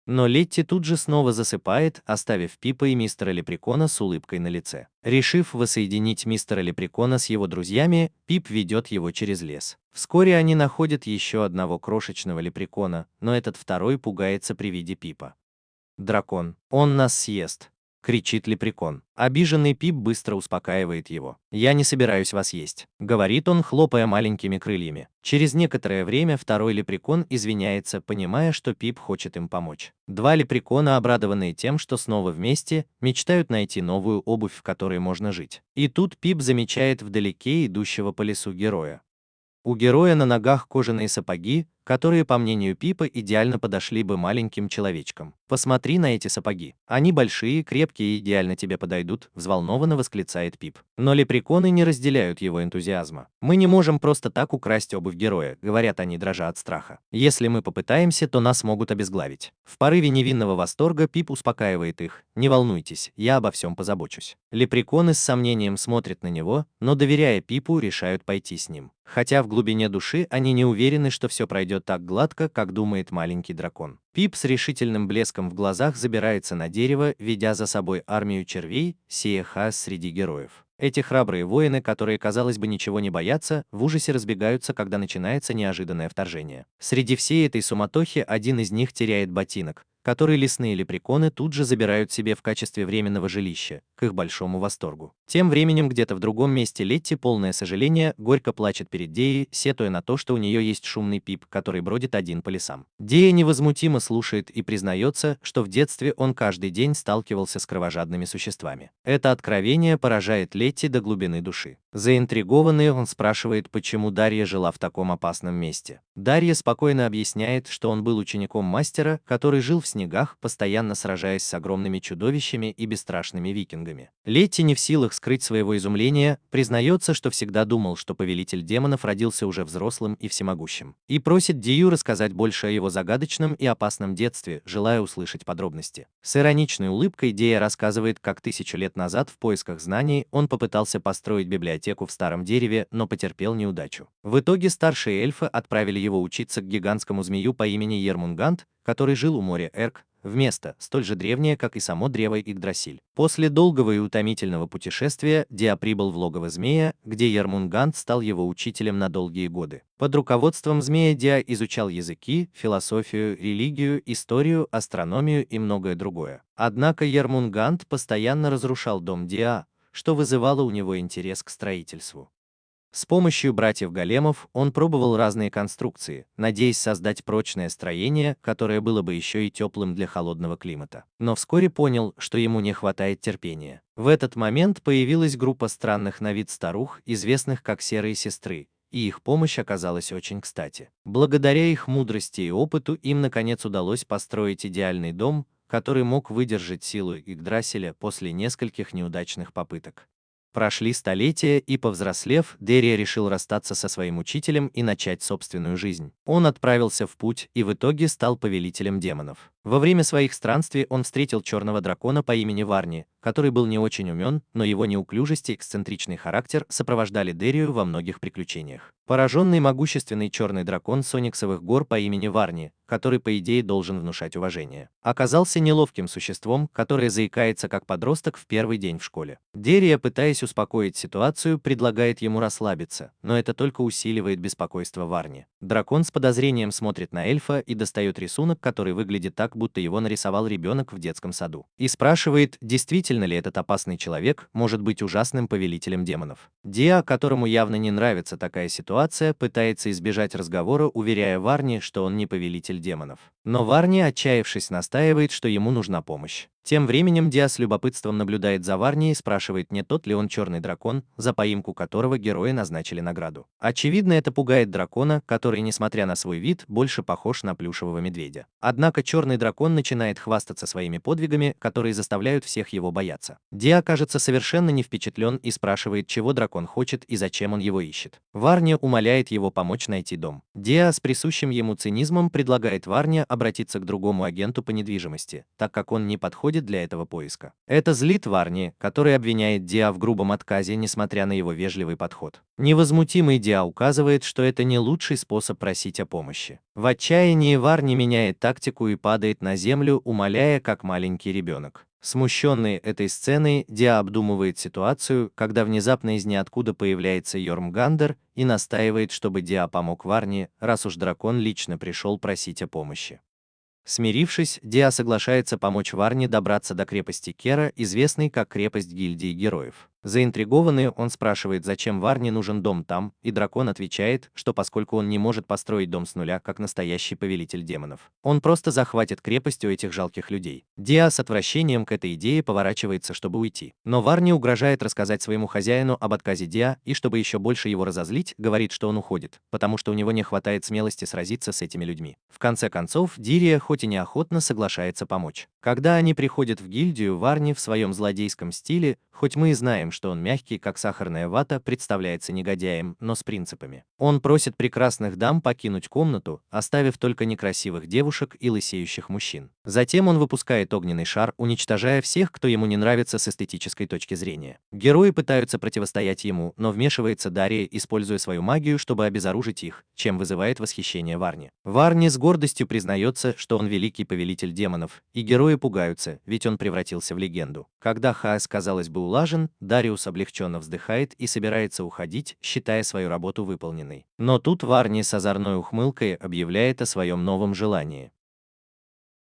Но Летти тут же снова засыпает, оставив Пипа и мистера Лепрекона с улыбкой на лице. Решив воссоединить мистера Лепрекона с его друзьями, Пип ведет его через лес. Вскоре они находят еще одного крошечного лепрекона, но этот второй пугается при виде Пипа. «Дракон, он нас съест!» — кричит лепрекон. Обиженный Пип быстро успокаивает его. «Я не собираюсь вас есть», — говорит он, хлопая маленькими крыльями. Через некоторое время второй лепрекон извиняется, понимая, что Пип хочет им помочь. Два лепрекона, обрадованные тем, что снова вместе, мечтают найти новую обувь, в которой можно жить. И тут Пип замечает вдалеке идущего по лесу героя. У героя на ногах кожаные сапоги, которые, по мнению Пипа, идеально подошли бы маленьким человечкам. «Посмотри на эти сапоги. Они большие, крепкие и идеально тебе подойдут», — взволнованно восклицает Пип. Но лепреконы не разделяют его энтузиазма. «Мы не можем просто так украсть обувь героя», — говорят они, дрожа от страха. «Если мы попытаемся, то нас могут обезглавить». В порыве невинного восторга Пип успокаивает их: «Не волнуйтесь, я обо всем позабочусь». Лепреконы с сомнением смотрят на него, но, доверяя Пипу, решают пойти с ним. Хотя в глубине души они не уверены, что все пройдет так гладко, как думает маленький дракон. Пип с решительным блеском в глазах забирается на дерево, ведя за собой армию червей, сея хаос среди героев. Эти храбрые воины, которые, казалось бы, ничего не боятся, в ужасе разбегаются, когда начинается неожиданное вторжение. Среди всей этой суматохи один из них теряет ботинок, который лесные лепреконы тут же забирают себе в качестве временного жилища, к их большому восторгу. Тем временем где-то в другом месте Летти, полное сожаление, горько плачет перед Деей, сетуя на то, что у нее есть шумный Пип, который бродит один по лесам. Дея невозмутимо слушает и признается, что в детстве он каждый день сталкивался с кровожадными существами. Это откровение поражает Летти до глубины души. Заинтригованный, он спрашивает, почему Дарья жила в таком опасном месте. Дарья спокойно объясняет, что он был учеником мастера, который жил в снегах, постоянно сражаясь с огромными чудовищами и бесстрашными викингами. Летти, не в силах скрыть своего изумления, признается, что всегда думал, что повелитель демонов родился уже взрослым и всемогущим, и просит Дию рассказать больше о его загадочном и опасном детстве, желая услышать подробности. С ироничной улыбкой Дея рассказывает, как 1000 лет назад в поисках знаний он попытался построить библиотеку в старом дереве, но потерпел неудачу. В итоге старшие эльфы отправили его учиться к гигантскому змею по имени Ермунганд, который жил у моря Эрк, в место, столь же древнее, как и само древо Игдрасиль. После долгого и утомительного путешествия Диа прибыл в логово змея, где Ермунганд стал его учителем на долгие годы. Под руководством змея Диа изучал языки, философию, религию, историю, астрономию и многое другое. Однако Ермунганд постоянно разрушал дом Диа, что вызывало у него интерес к строительству. С помощью братьев-големов он пробовал разные конструкции, надеясь создать прочное строение, которое было бы еще и теплым для холодного климата. Но вскоре понял, что ему не хватает терпения. В этот момент появилась группа странных на вид старух, известных как Серые Сестры, и их помощь оказалась очень кстати. Благодаря их мудрости и опыту им наконец удалось построить идеальный дом, который мог выдержать силу Игдрасиля после нескольких неудачных попыток. Прошли столетия, и, повзрослев, Дерия решил расстаться со своим учителем и начать собственную жизнь. Он отправился в путь и в итоге стал повелителем демонов. Во время своих странствий он встретил черного дракона по имени Варни, который был не очень умен, но его неуклюжесть и эксцентричный характер сопровождали Дерию во многих приключениях. Пораженный могущественный черный дракон Сониксовых гор по имени Варни, который по идее должен внушать уважение, оказался неловким существом, которое заикается как подросток в первый день в школе. Дерия, пытаясь успокоить ситуацию, предлагает ему расслабиться, но это только усиливает беспокойство Варни. Дракон с подозрением смотрит на эльфа и достает рисунок, который выглядит так, будто его нарисовал ребенок в детском саду, и спрашивает, действительно ли этот опасный человек может быть ужасным повелителем демонов. Диа, которому явно не нравится такая ситуация, пытается избежать разговора, уверяя Варни, что он не повелитель демонов. Но Варни, отчаявшись, настаивает, что ему нужна помощь. Тем временем Диа с любопытством наблюдает за Варни и спрашивает, не тот ли он черный дракон, за поимку которого герои назначили награду. Очевидно, это пугает дракона, который, несмотря на свой вид, больше похож на плюшевого медведя. Однако черный дракон начинает хвастаться своими подвигами, которые заставляют всех его бояться. Диа кажется совершенно не впечатлен и спрашивает, чего дракон хочет и зачем он его ищет. Варни умоляет его помочь найти дом. Диа с присущим ему цинизмом предлагает Варни обратиться к другому агенту по недвижимости, так как он не подходит для этого поиска. Это злит Варни, который обвиняет Диа в грубом отказе, несмотря на его вежливый подход. Невозмутимый Диа указывает, что это не лучший способ просить о помощи. В отчаянии Варни меняет тактику и падает на землю, умоляя, как маленький ребенок. Смущенный этой сценой, Диа обдумывает ситуацию, когда внезапно из ниоткуда появляется Йормгандер и настаивает, чтобы Диа помог Варни, раз уж дракон лично пришел просить о помощи. Смирившись, Диа соглашается помочь Варни добраться до крепости Кера, известной как крепость гильдии героев. Заинтригованный, он спрашивает, зачем Варне нужен дом там, и дракон отвечает, что поскольку он не может построить дом с нуля, как настоящий повелитель демонов, он просто захватит крепость у этих жалких людей. Диа с отвращением к этой идее поворачивается, чтобы уйти. Но Варне угрожает рассказать своему хозяину об отказе Диа, и чтобы еще больше его разозлить, говорит, что он уходит, потому что у него не хватает смелости сразиться с этими людьми. В конце концов, Дирия хоть и неохотно соглашается помочь. Когда они приходят в гильдию, Варне в своем злодейском стиле, хоть мы и знаем, что он мягкий, как сахарная вата, представляется негодяем, но с принципами. Он просит прекрасных дам покинуть комнату, оставив только некрасивых девушек и лысеющих мужчин. Затем он выпускает огненный шар, уничтожая всех, кто ему не нравится с эстетической точки зрения. Герои пытаются противостоять ему, но вмешивается Дария, используя свою магию, чтобы обезоружить их, чем вызывает восхищение Варне. Варне с гордостью признается, что он великий повелитель демонов, и герои пугаются, ведь он превратился в легенду. Когда хаос, казалось бы, улажен, Дариус облегченно вздыхает и собирается уходить, считая свою работу выполненной. Но тут Варне с озорной ухмылкой объявляет о своем новом желании.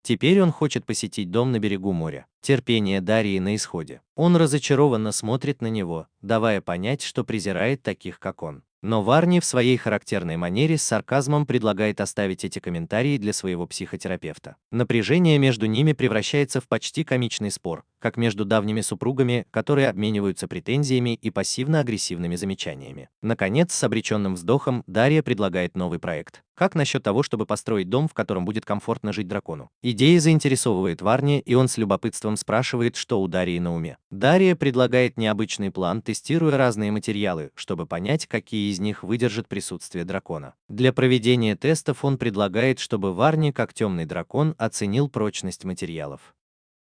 Теперь он хочет посетить дом на берегу моря. Терпение Дарии на исходе. Он разочарованно смотрит на него, давая понять, что презирает таких, как он. Но Варни в своей характерной манере с сарказмом предлагает оставить эти комментарии для своего психотерапевта. Напряжение между ними превращается в почти комичный спор, как между давними супругами, которые обмениваются претензиями и пассивно-агрессивными замечаниями. Наконец, с обреченным вздохом, Дария предлагает новый проект. Как насчет того, чтобы построить дом, в котором будет комфортно жить дракону? Идея заинтересовывает Варни, и он с любопытством спрашивает, что у Дарии на уме. Дария предлагает необычный план, тестируя разные материалы, чтобы понять, какие из них выдержат присутствие дракона. Для проведения тестов он предлагает, чтобы Варни, как темный дракон, оценил прочность материалов.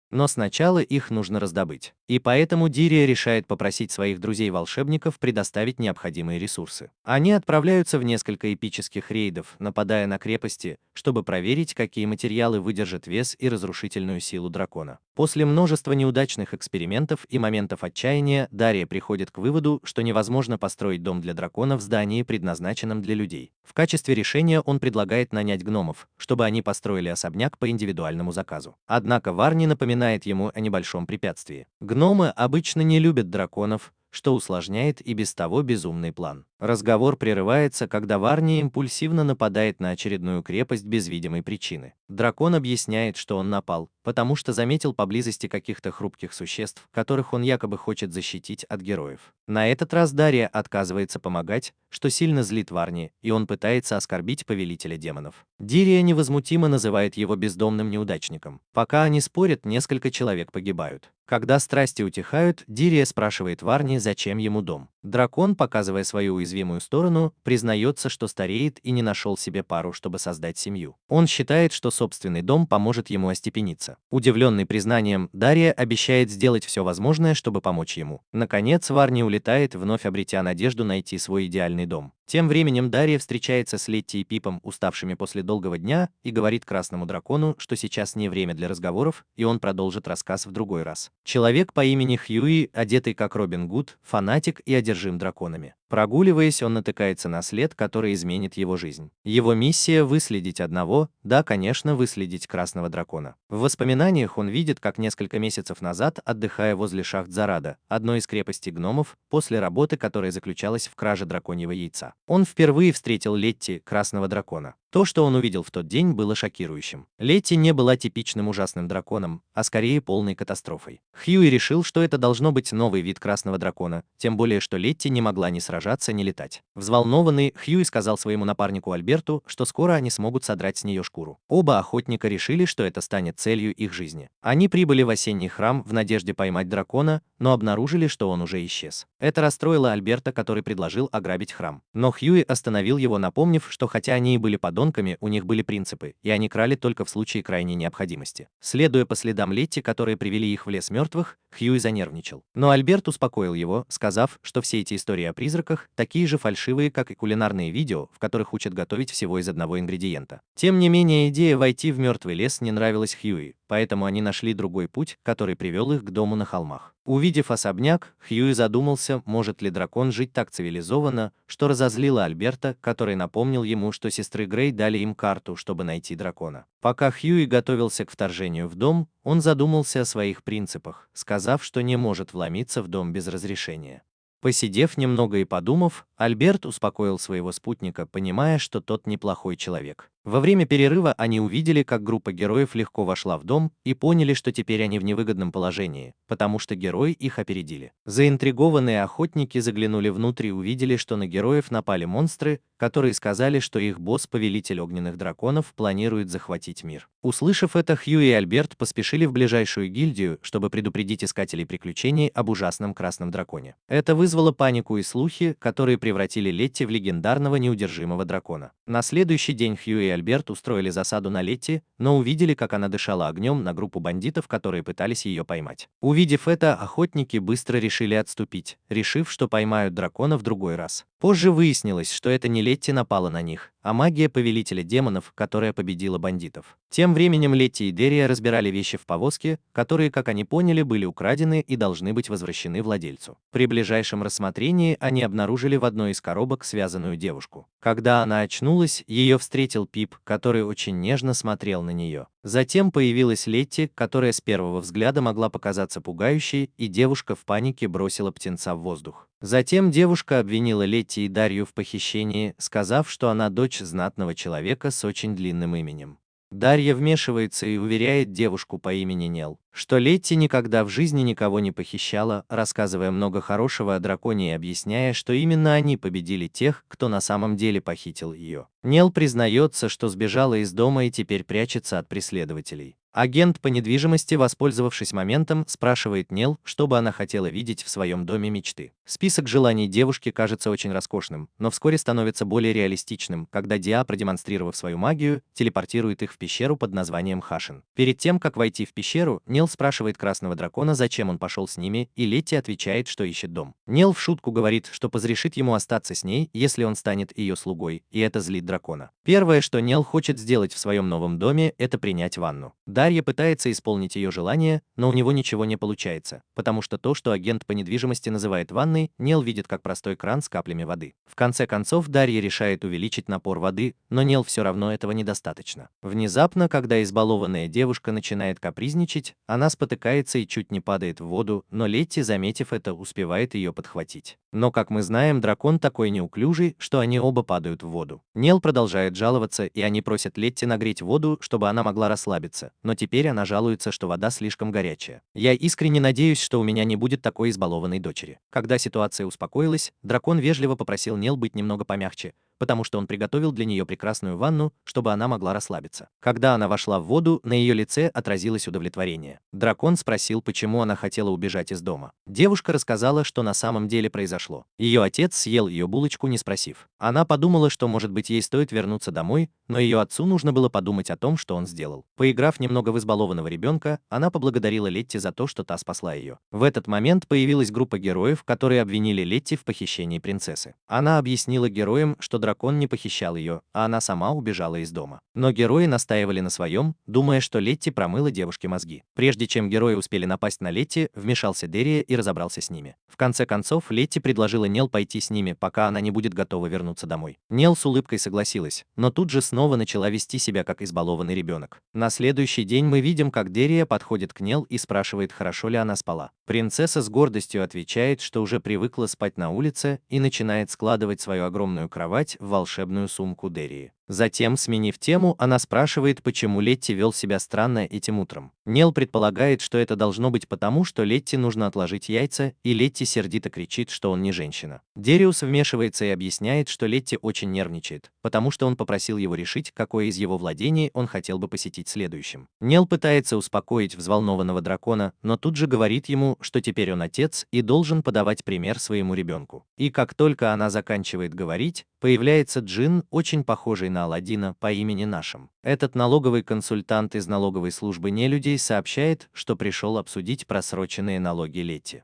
Но сначала их нужно раздобыть. И поэтому Дирия решает попросить своих друзей-волшебников предоставить необходимые ресурсы. Они отправляются в несколько эпических рейдов, нападая на крепости, чтобы проверить, какие материалы выдержат вес и разрушительную силу дракона. После множества неудачных экспериментов и моментов отчаяния, Дария приходит к выводу, что невозможно построить дом для дракона в здании, предназначенном для людей. В качестве решения он предлагает нанять гномов, чтобы они построили особняк по индивидуальному заказу. Однако Варни напоминает ему о небольшом препятствии. Гномы обычно не любят драконов, что усложняет и без того безумный план. Разговор прерывается, когда Варни импульсивно нападает на очередную крепость без видимой причины. Дракон объясняет, что он напал, потому что заметил поблизости каких-то хрупких существ, которых он якобы хочет защитить от героев. На этот раз Дария отказывается помогать, что сильно злит Варни, и он пытается оскорбить повелителя демонов. Дирия невозмутимо называет его бездомным неудачником. Пока они спорят, несколько человек погибают. Когда страсти утихают, Дирия спрашивает Варни, зачем ему дом. Дракон, показывая свою уязвимую сторону, признается, что стареет и не нашел себе пару, чтобы создать семью. Он считает, что собственный дом поможет ему остепениться. Удивленный признанием, Дария обещает сделать все возможное, чтобы помочь ему. Наконец, Варни улетает, вновь обретя надежду найти свой идеальный дом. Тем временем Дария встречается с Летти и Пипом, уставшими после долгого дня, и говорит Красному дракону, что сейчас не время для разговоров, и он продолжит рассказ в другой раз. Человек по имени Хьюи, одетый как Робин Гуд, фанатик и одержим драконами. Прогуливаясь, он натыкается на след, который изменит его жизнь. Его миссия — выследить одного, да, конечно, выследить Красного дракона. В воспоминаниях он видит, как несколько месяцев назад, отдыхая возле шахт Зарада, одной из крепостей гномов, после работы, которая заключалась в краже драконьего яйца, он впервые встретил Летти, Красного дракона. То, что он увидел в тот день, было шокирующим. Летти не была типичным ужасным драконом, а скорее полной катастрофой. Хьюи решил, что это должно быть новый вид Красного дракона, тем более, что Летти не могла ни сражаться, ни летать. Взволнованный, Хьюи сказал своему напарнику Альберту, что скоро они смогут содрать с нее шкуру. Оба охотника решили, что это станет целью их жизни. Они прибыли в осенний храм в надежде поймать дракона, но обнаружили, что он уже исчез. Это расстроило Альберта, который предложил ограбить храм. Но Хьюи остановил его, напомнив, что хотя они и были подонками, у них были принципы, и они крали только в случае крайней необходимости. Следуя по следам Летти, которые привели их в лес мертвых, Хьюи занервничал. Но Альберт успокоил его, сказав, что все эти истории о призраках такие же фальшивые, как и кулинарные видео, в которых учат готовить всего из одного ингредиента. Тем не менее, идея войти в мертвый лес не нравилась Хьюи, поэтому они нашли другой путь, который привел их к дому на холмах. Увидев особняк, Хьюи задумался, может ли дракон жить так цивилизованно, что разозлило Альберта, который напомнил ему, что сестры Грей дали им карту, чтобы найти дракона. Пока Хьюи готовился к вторжению в дом, он задумался о своих принципах, сказав, что не может вломиться в дом без разрешения. Посидев немного и подумав, Альберт успокоил своего спутника, понимая, что тот неплохой человек. Во время перерыва они увидели, как группа героев легко вошла в дом и поняли, что теперь они в невыгодном положении, потому что герои их опередили. Заинтригованные охотники заглянули внутрь и увидели, что на героев напали монстры, которые сказали, что их босс, повелитель огненных драконов, планирует захватить мир. Услышав это, Хью и Альберт поспешили в ближайшую гильдию, чтобы предупредить искателей приключений об ужасном красном драконе. Это вызвало панику и слухи, которые превратили Летти в легендарного неудержимого дракона. На следующий день Хью и Альберт устроили засаду на Летти, но увидели, как она дышала огнем на группу бандитов, которые пытались ее поймать. Увидев это, охотники быстро решили отступить, решив, что поймают дракона в другой раз. Позже выяснилось, что это не Летти напала на них, а магия повелителя демонов, которая победила бандитов. Тем временем Летти и Дерия разбирали вещи в повозке, которые, как они поняли, были украдены и должны быть возвращены владельцу. При ближайшем рассмотрении они обнаружили в одной из коробок связанную девушку. Когда она очнулась, ее встретил Пип, который очень нежно смотрел на нее. Затем появилась Летти, которая с первого взгляда могла показаться пугающей, и девушка в панике бросила птенца в воздух. Затем девушка обвинила Летти и Дарью в похищении, сказав, что она дочь знатного человека с очень длинным именем. Дарья вмешивается и уверяет девушку по имени Нел, что Летти никогда в жизни никого не похищала, рассказывая много хорошего о драконе и объясняя, что именно они победили тех, кто на самом деле похитил ее. Нел признается, что сбежала из дома и теперь прячется от преследователей. Агент по недвижимости, воспользовавшись моментом, спрашивает Нел, что бы она хотела видеть в своем доме мечты. Список желаний девушки кажется очень роскошным, но вскоре становится более реалистичным, когда Диа, продемонстрировав свою магию, телепортирует их в пещеру под названием Хашин. Перед тем, как войти в пещеру, Нел спрашивает красного дракона, зачем он пошел с ними, и Летти отвечает, что ищет дом. Нел в шутку говорит, что разрешит ему остаться с ней, если он станет ее слугой, и это злит дракона. Первое, что Нел хочет сделать в своем новом доме, это принять ванну. Дарья пытается исполнить ее желание, но у него ничего не получается, потому что то, что агент по недвижимости называет ванной, Нел видит как простой кран с каплями воды. В конце концов, Дарья решает увеличить напор воды, но Нел все равно этого недостаточно. Внезапно, когда избалованная девушка начинает капризничать, она спотыкается и чуть не падает в воду, но Летти, заметив это, успевает ее подхватить. Но, как мы знаем, дракон такой неуклюжий, что они оба падают в воду. Нел продолжает жаловаться, и они просят Летти нагреть воду, чтобы она могла расслабиться, но теперь она жалуется, что вода слишком горячая. «Я искренне надеюсь, что у меня не будет такой избалованной дочери». Когда ситуация успокоилась, дракон вежливо попросил Нел быть немного помягче, потому что он приготовил для нее прекрасную ванну, чтобы она могла расслабиться. Когда она вошла в воду, на ее лице отразилось удовлетворение. Дракон спросил, почему она хотела убежать из дома. Девушка рассказала, что на самом деле произошло. Ее отец съел ее булочку, не спросив. Она подумала, что, может быть, ей стоит вернуться домой, но ее отцу нужно было подумать о том, что он сделал. Поиграв немного в избалованного ребенка, она поблагодарила Летти за то, что та спасла ее. В этот момент появилась группа героев, которые обвинили Летти в похищении принцессы. Она объяснила героям, что дракон не похищал ее, а она сама убежала из дома. Но герои настаивали на своем, думая, что Летти промыла девушке мозги. Прежде чем герои успели напасть на Летти, вмешался Дерия и разобрался с ними. В конце концов, Летти предложила Нел пойти с ними, пока она не будет готова вернуться домой. Нел с улыбкой согласилась, но тут же снова начала вести себя как избалованный ребенок. На следующий день мы видим, как Дерия подходит к Нел и спрашивает, хорошо ли она спала. Принцесса с гордостью отвечает, что уже привыкла спать на улице, и начинает складывать свою огромную кровать в волшебную сумку Дерии. Затем, сменив тему, она спрашивает, почему Летти вел себя странно этим утром. Нел предполагает, что это должно быть потому, что Летти нужно отложить яйца, и Летти сердито кричит, что он не женщина. Дериус вмешивается и объясняет, что Летти очень нервничает, потому что он попросил его решить, какое из его владений он хотел бы посетить следующим. Нел пытается успокоить взволнованного дракона, но тут же говорит ему, что теперь он отец и должен подавать пример своему ребенку. И как только она заканчивает говорить, появляется Джин, очень похожий на Аладдина по имени Нашим. Этот налоговый консультант из налоговой службы нелюдей сообщает, что пришел обсудить просроченные налоги Летти.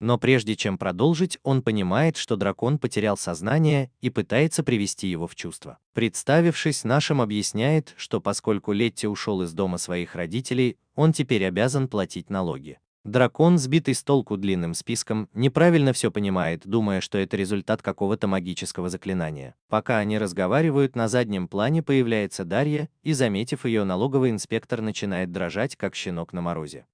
Но прежде чем продолжить, он понимает, что дракон потерял сознание и пытается привести его в чувство. Представившись, Нашим объясняет, что поскольку Летти ушел из дома своих родителей, он теперь обязан платить налоги. Дракон, сбитый с толку длинным списком, неправильно все понимает, думая, что это результат какого-то магического заклинания. Пока они разговаривают, на заднем плане появляется Дарья, и, заметив ее, налоговый инспектор начинает дрожать, как щенок на морозе.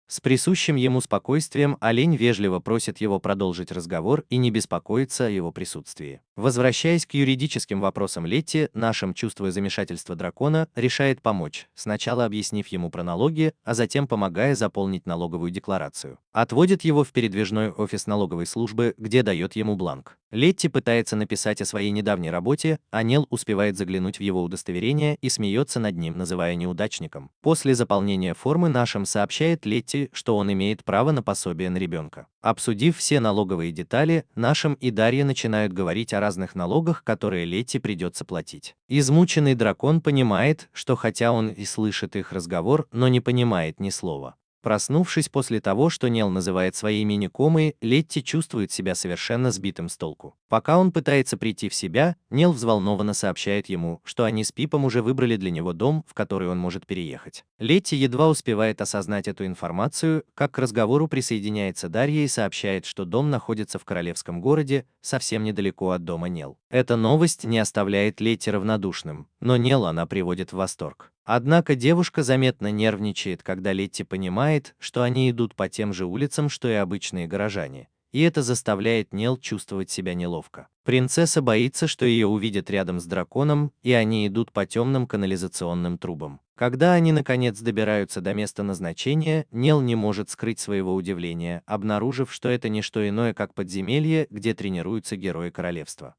С присущим ему спокойствием олень вежливо просит его продолжить разговор и не беспокоиться о его присутствии. Возвращаясь к юридическим вопросам Летти, нашим, чувствуя замешательство дракона, решает помочь, сначала объяснив ему про налоги, а затем помогая заполнить налоговую декларацию. Отводит его в передвижной офис налоговой службы, где дает ему бланк. Летти пытается написать о своей недавней работе, а Нел успевает заглянуть в его удостоверение и смеется над ним, называя неудачником. После заполнения формы нашим сообщает Летти, что он имеет право на пособие на ребенка. Обсудив все налоговые детали, нашим и Дарья начинают говорить о разных налогах, которые Летти придется платить. Измученный дракон понимает, что хотя он и слышит их разговор, но не понимает ни слова. Проснувшись после того, что Нел называет своей мини-комой, Летти чувствует себя совершенно сбитым с толку. Пока он пытается прийти в себя, Нел взволнованно сообщает ему, что они с Пипом уже выбрали для него дом, в который он может переехать. Летти едва успевает осознать эту информацию, как к разговору присоединяется Дарья и сообщает, что дом находится в королевском городе, совсем недалеко от дома Нел. Эта новость не оставляет Летти равнодушным, но Нел она приводит в восторг. Однако девушка заметно нервничает, когда Летти понимает, что они идут по тем же улицам, что и обычные горожане, и это заставляет Нел чувствовать себя неловко. Принцесса боится, что ее увидят рядом с драконом, и они идут по темным канализационным трубам. Когда они наконец добираются до места назначения, Нел не может скрыть своего удивления, обнаружив, что это не что иное, как подземелье, где тренируются герои королевства.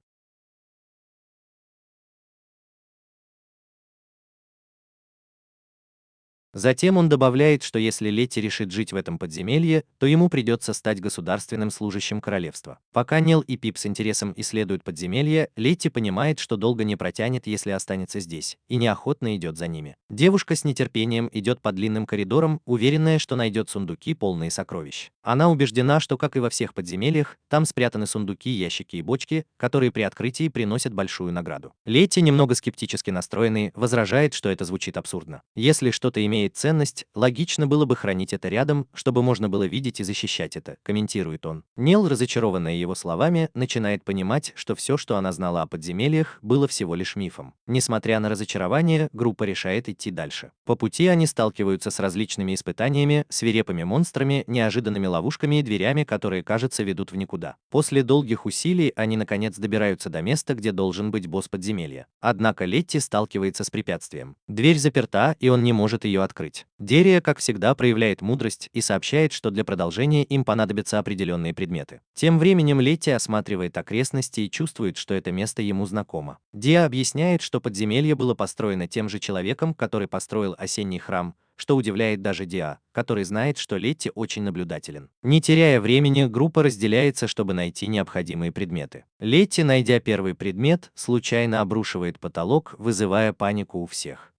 Затем он добавляет, что если Летти решит жить в этом подземелье, то ему придется стать государственным служащим королевства. Пока Нел и Пип с интересом исследуют подземелье, Летти понимает, что долго не протянет, если останется здесь, и неохотно идет за ними. Девушка с нетерпением идет по длинным коридорам, уверенная, что найдет сундуки, полные сокровищ. Она убеждена, что, как и во всех подземельях, там спрятаны сундуки, ящики и бочки, которые при открытии приносят большую награду. Летти, немного скептически настроенный, возражает, что это звучит абсурдно. Если что-то имеет ценность, логично было бы хранить это рядом, чтобы можно было видеть и защищать это, комментирует он. Нел, разочарованная его словами, начинает понимать, что все, что она знала о подземельях, было всего лишь мифом. Несмотря на разочарование, группа решает идти дальше. По пути они сталкиваются с различными испытаниями, свирепыми монстрами, неожиданными ловушками и дверями, которые, кажется, ведут в никуда. После долгих усилий они наконец добираются до места, где должен быть босс подземелья. Однако Летти сталкивается с препятствием. Дверь заперта, и он не может ее открыть. Дерия, как всегда, проявляет мудрость и сообщает, что для продолжения им понадобятся определенные предметы. Тем временем Летти осматривает окрестности и чувствует, что это место ему знакомо. Диа объясняет, что подземелье было построено тем же человеком, который построил осенний храм, что удивляет даже Диа, который знает, что Летти очень наблюдателен. Не теряя времени, группа разделяется, чтобы найти необходимые предметы. Летти, найдя первый предмет, случайно обрушивает потолок, вызывая панику у всех.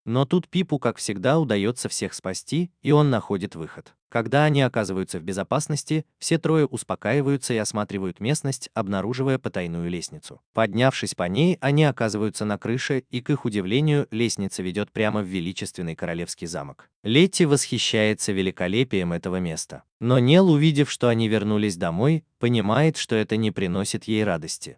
Но тут Пипу, как всегда, удается всех спасти, и он находит выход. Когда они оказываются в безопасности, все трое успокаиваются и осматривают местность, обнаруживая потайную лестницу. Поднявшись по ней, они оказываются на крыше, и, к их удивлению, лестница ведет прямо в величественный королевский замок. Летти восхищается великолепием этого места. Но Нел, увидев, что они вернулись домой, понимает, что это не приносит ей радости.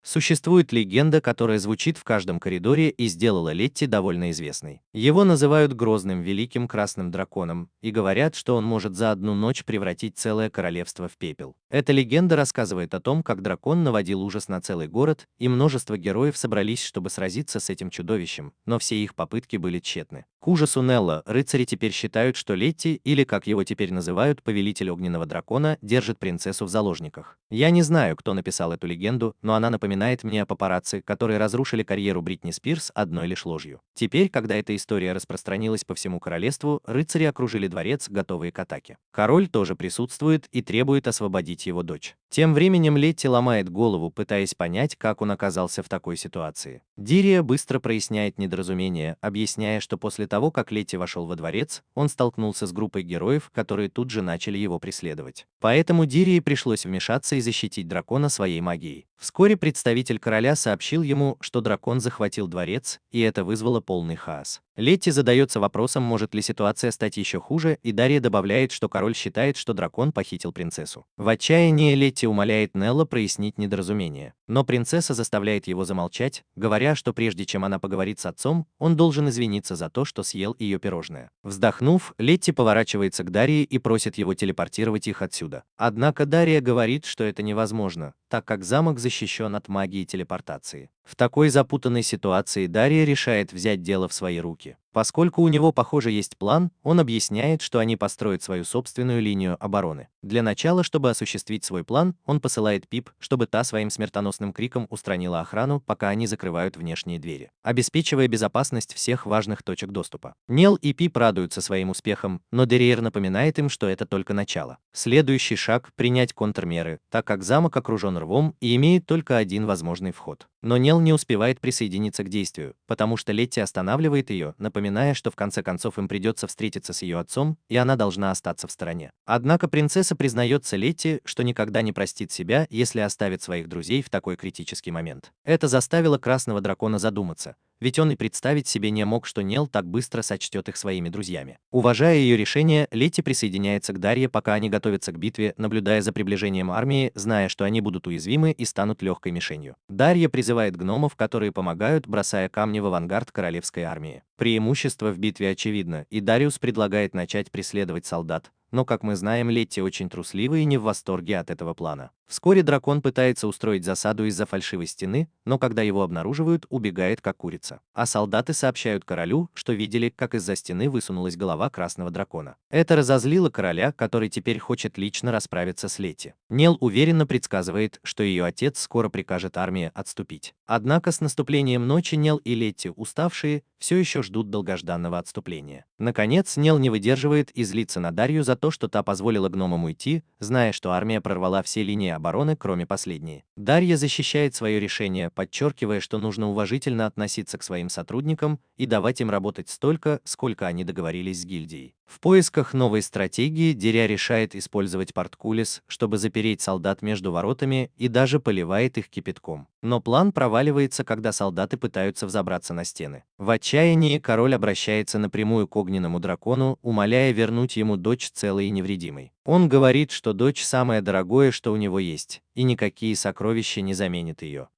Существует легенда, которая звучит в каждом коридоре и сделала Летти довольно известной. Его называют грозным великим красным драконом и говорят, что он может за одну ночь превратить целое королевство в пепел. Эта легенда рассказывает о том, как дракон наводил ужас на целый город, и множество героев собрались, чтобы сразиться с этим чудовищем, но все их попытки были тщетны. К ужасу Нелла, рыцари теперь считают, что Летти, или как его теперь называют, повелитель огненного дракона, держит принцессу в заложниках. Я не знаю, кто написал эту легенду, но она напоминает мне о папарацци, которые разрушили карьеру Бритни Спирс одной лишь ложью. Теперь, когда эта история распространилась по всему королевству, рыцари окружили дворец, готовые к атаке. Король тоже присутствует и требует освободить его дочь. Тем временем Летти ломает голову, пытаясь понять, как он оказался в такой ситуации. Дирия быстро проясняет недоразумение, объясняя, что после того, как Летти вошел во дворец, он столкнулся с группой героев, которые тут же начали его преследовать. Поэтому Дирии пришлось вмешаться и защитить дракона своей магией. Вскоре представитель короля сообщил ему, что дракон захватил дворец, и это вызвало полный хаос. Летти задается вопросом, может ли ситуация стать еще хуже, и Дарья добавляет, что король считает, что дракон похитил принцессу. В отчаянии Летти умоляет Нелла прояснить недоразумение, но принцесса заставляет его замолчать, говоря, что прежде чем она поговорит с отцом, он должен извиниться за то, что съел ее пирожное. Вздохнув, Летти поворачивается к Дарье и просит его телепортировать их отсюда. Однако Дарья говорит, что это невозможно, так как замок защищен от магии телепортации. В такой запутанной ситуации Дарья решает взять дело в свои руки. Поскольку у него, похоже, есть план, он объясняет, что они построят свою собственную линию обороны. Для начала, чтобы осуществить свой план, он посылает Пип, чтобы та своим смертоносным криком устранила охрану, пока они закрывают внешние двери, обеспечивая безопасность всех важных точек доступа. Нел и Пип радуются своим успехам, но Дерриер напоминает им, что это только начало. Следующий шаг – принять контрмеры, так как замок окружен рвом и имеет только один возможный вход. Но Нел не успевает присоединиться к действию, потому что Летти останавливает ее, напоминая, что в конце концов им придется встретиться с ее отцом, и она должна остаться в стороне. Однако принцесса признается Летти, что никогда не простит себя, если оставит своих друзей в такой критический момент. Это заставило Красного Дракона задуматься, ведь он и представить себе не мог, что Нел так быстро сочтет их своими друзьями. Уважая ее решение, Летти присоединяется к Дарье, пока они готовятся к битве, наблюдая за приближением армии, зная, что они будут уязвимы и станут легкой мишенью. Дарья призывает гномов, которые помогают, бросая камни в авангард королевской армии. Преимущество в битве очевидно, и Дариус предлагает начать преследовать солдат, но, как мы знаем, Летти очень трусливый и не в восторге от этого плана. Вскоре дракон пытается устроить засаду из-за фальшивой стены, но когда его обнаруживают, убегает как курица. А солдаты сообщают королю, что видели, как из-за стены высунулась голова Красного Дракона. Это разозлило короля, который теперь хочет лично расправиться с Летти. Нел уверенно предсказывает, что ее отец скоро прикажет армии отступить. Однако с наступлением ночи Нел и Летти, уставшие, все еще ждут долгожданного отступления. Наконец, Нел не выдерживает и злится на Дарью за то, что та позволила гномам уйти, зная, что армия прорвала все линии обороны, кроме последней. Дарья защищает свое решение, подчеркивая, что нужно уважительно относиться к своим сотрудникам и давать им работать столько, сколько они договорились с гильдией. В поисках новой стратегии Деря решает использовать порткулис, чтобы запереть солдат между воротами, и даже поливает их кипятком. Но план проваливается, когда солдаты пытаются взобраться на стены. В отчаянии король обращается напрямую к огненному дракону, умоляя вернуть ему дочь целой и невредимой. Он говорит, что дочь самое дорогое, что у него есть, и никакие сокровища не заменят ее.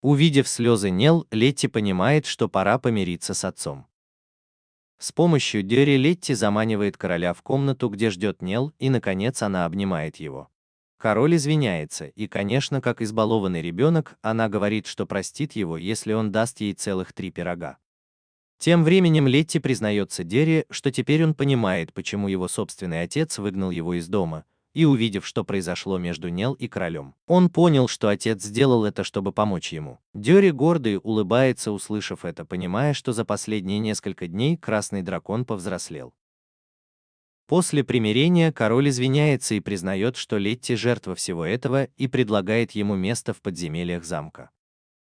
Увидев слезы Нел, Летти понимает, что пора помириться с отцом. С помощью Дерри Летти заманивает короля в комнату, где ждет Нел, и, наконец, она обнимает его. Король извиняется, и, конечно, как избалованный ребенок, она говорит, что простит его, если он даст ей целых 3 пирога. Тем временем Летти признается Дерри, что теперь он понимает, почему его собственный отец выгнал его из дома, и, увидев, что произошло между Нел и королем, он понял, что отец сделал это, чтобы помочь ему. Дерри гордый улыбается, услышав это, понимая, что за последние несколько дней Красный Дракон повзрослел. После примирения король извиняется и признает, что Летти жертва всего этого, и предлагает ему место в подземельях замка.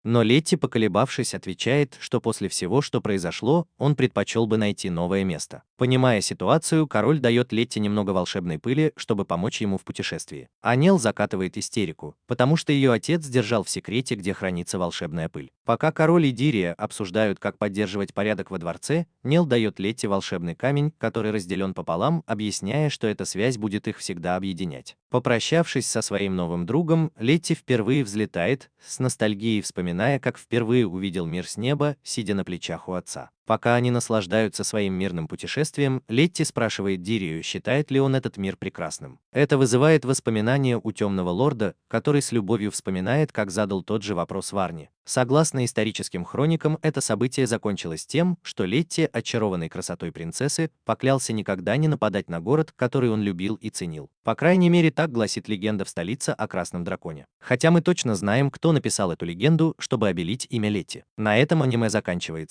Но Летти, поколебавшись, отвечает, что после всего, что произошло, он предпочел бы найти новое место. Понимая ситуацию, король дает Летти немного волшебной пыли, чтобы помочь ему в путешествии. А Нел закатывает истерику, потому что ее отец держал в секрете, где хранится волшебная пыль. Пока король и Дирия обсуждают, как поддерживать порядок во дворце, Нел дает Летти волшебный камень, который разделен пополам, объясняя, что эта связь будет их всегда объединять. Попрощавшись со своим новым другом, Летти впервые взлетает, с ностальгией вспоминая, как впервые увидел мир с неба, сидя на плечах у отца. Пока они наслаждаются своим мирным путешествием, Летти спрашивает Дирию, считает ли он этот мир прекрасным. Это вызывает воспоминания у Темного Лорда, который с любовью вспоминает, как задал тот же вопрос Варне. Согласно историческим хроникам, это событие закончилось тем, что Летти, очарованный красотой принцессы, поклялся никогда не нападать на город, который он любил и ценил. По крайней мере, так гласит легенда в столице о Красном Драконе. Хотя мы точно знаем, кто написал эту легенду, чтобы обелить имя Летти. На этом аниме заканчивается.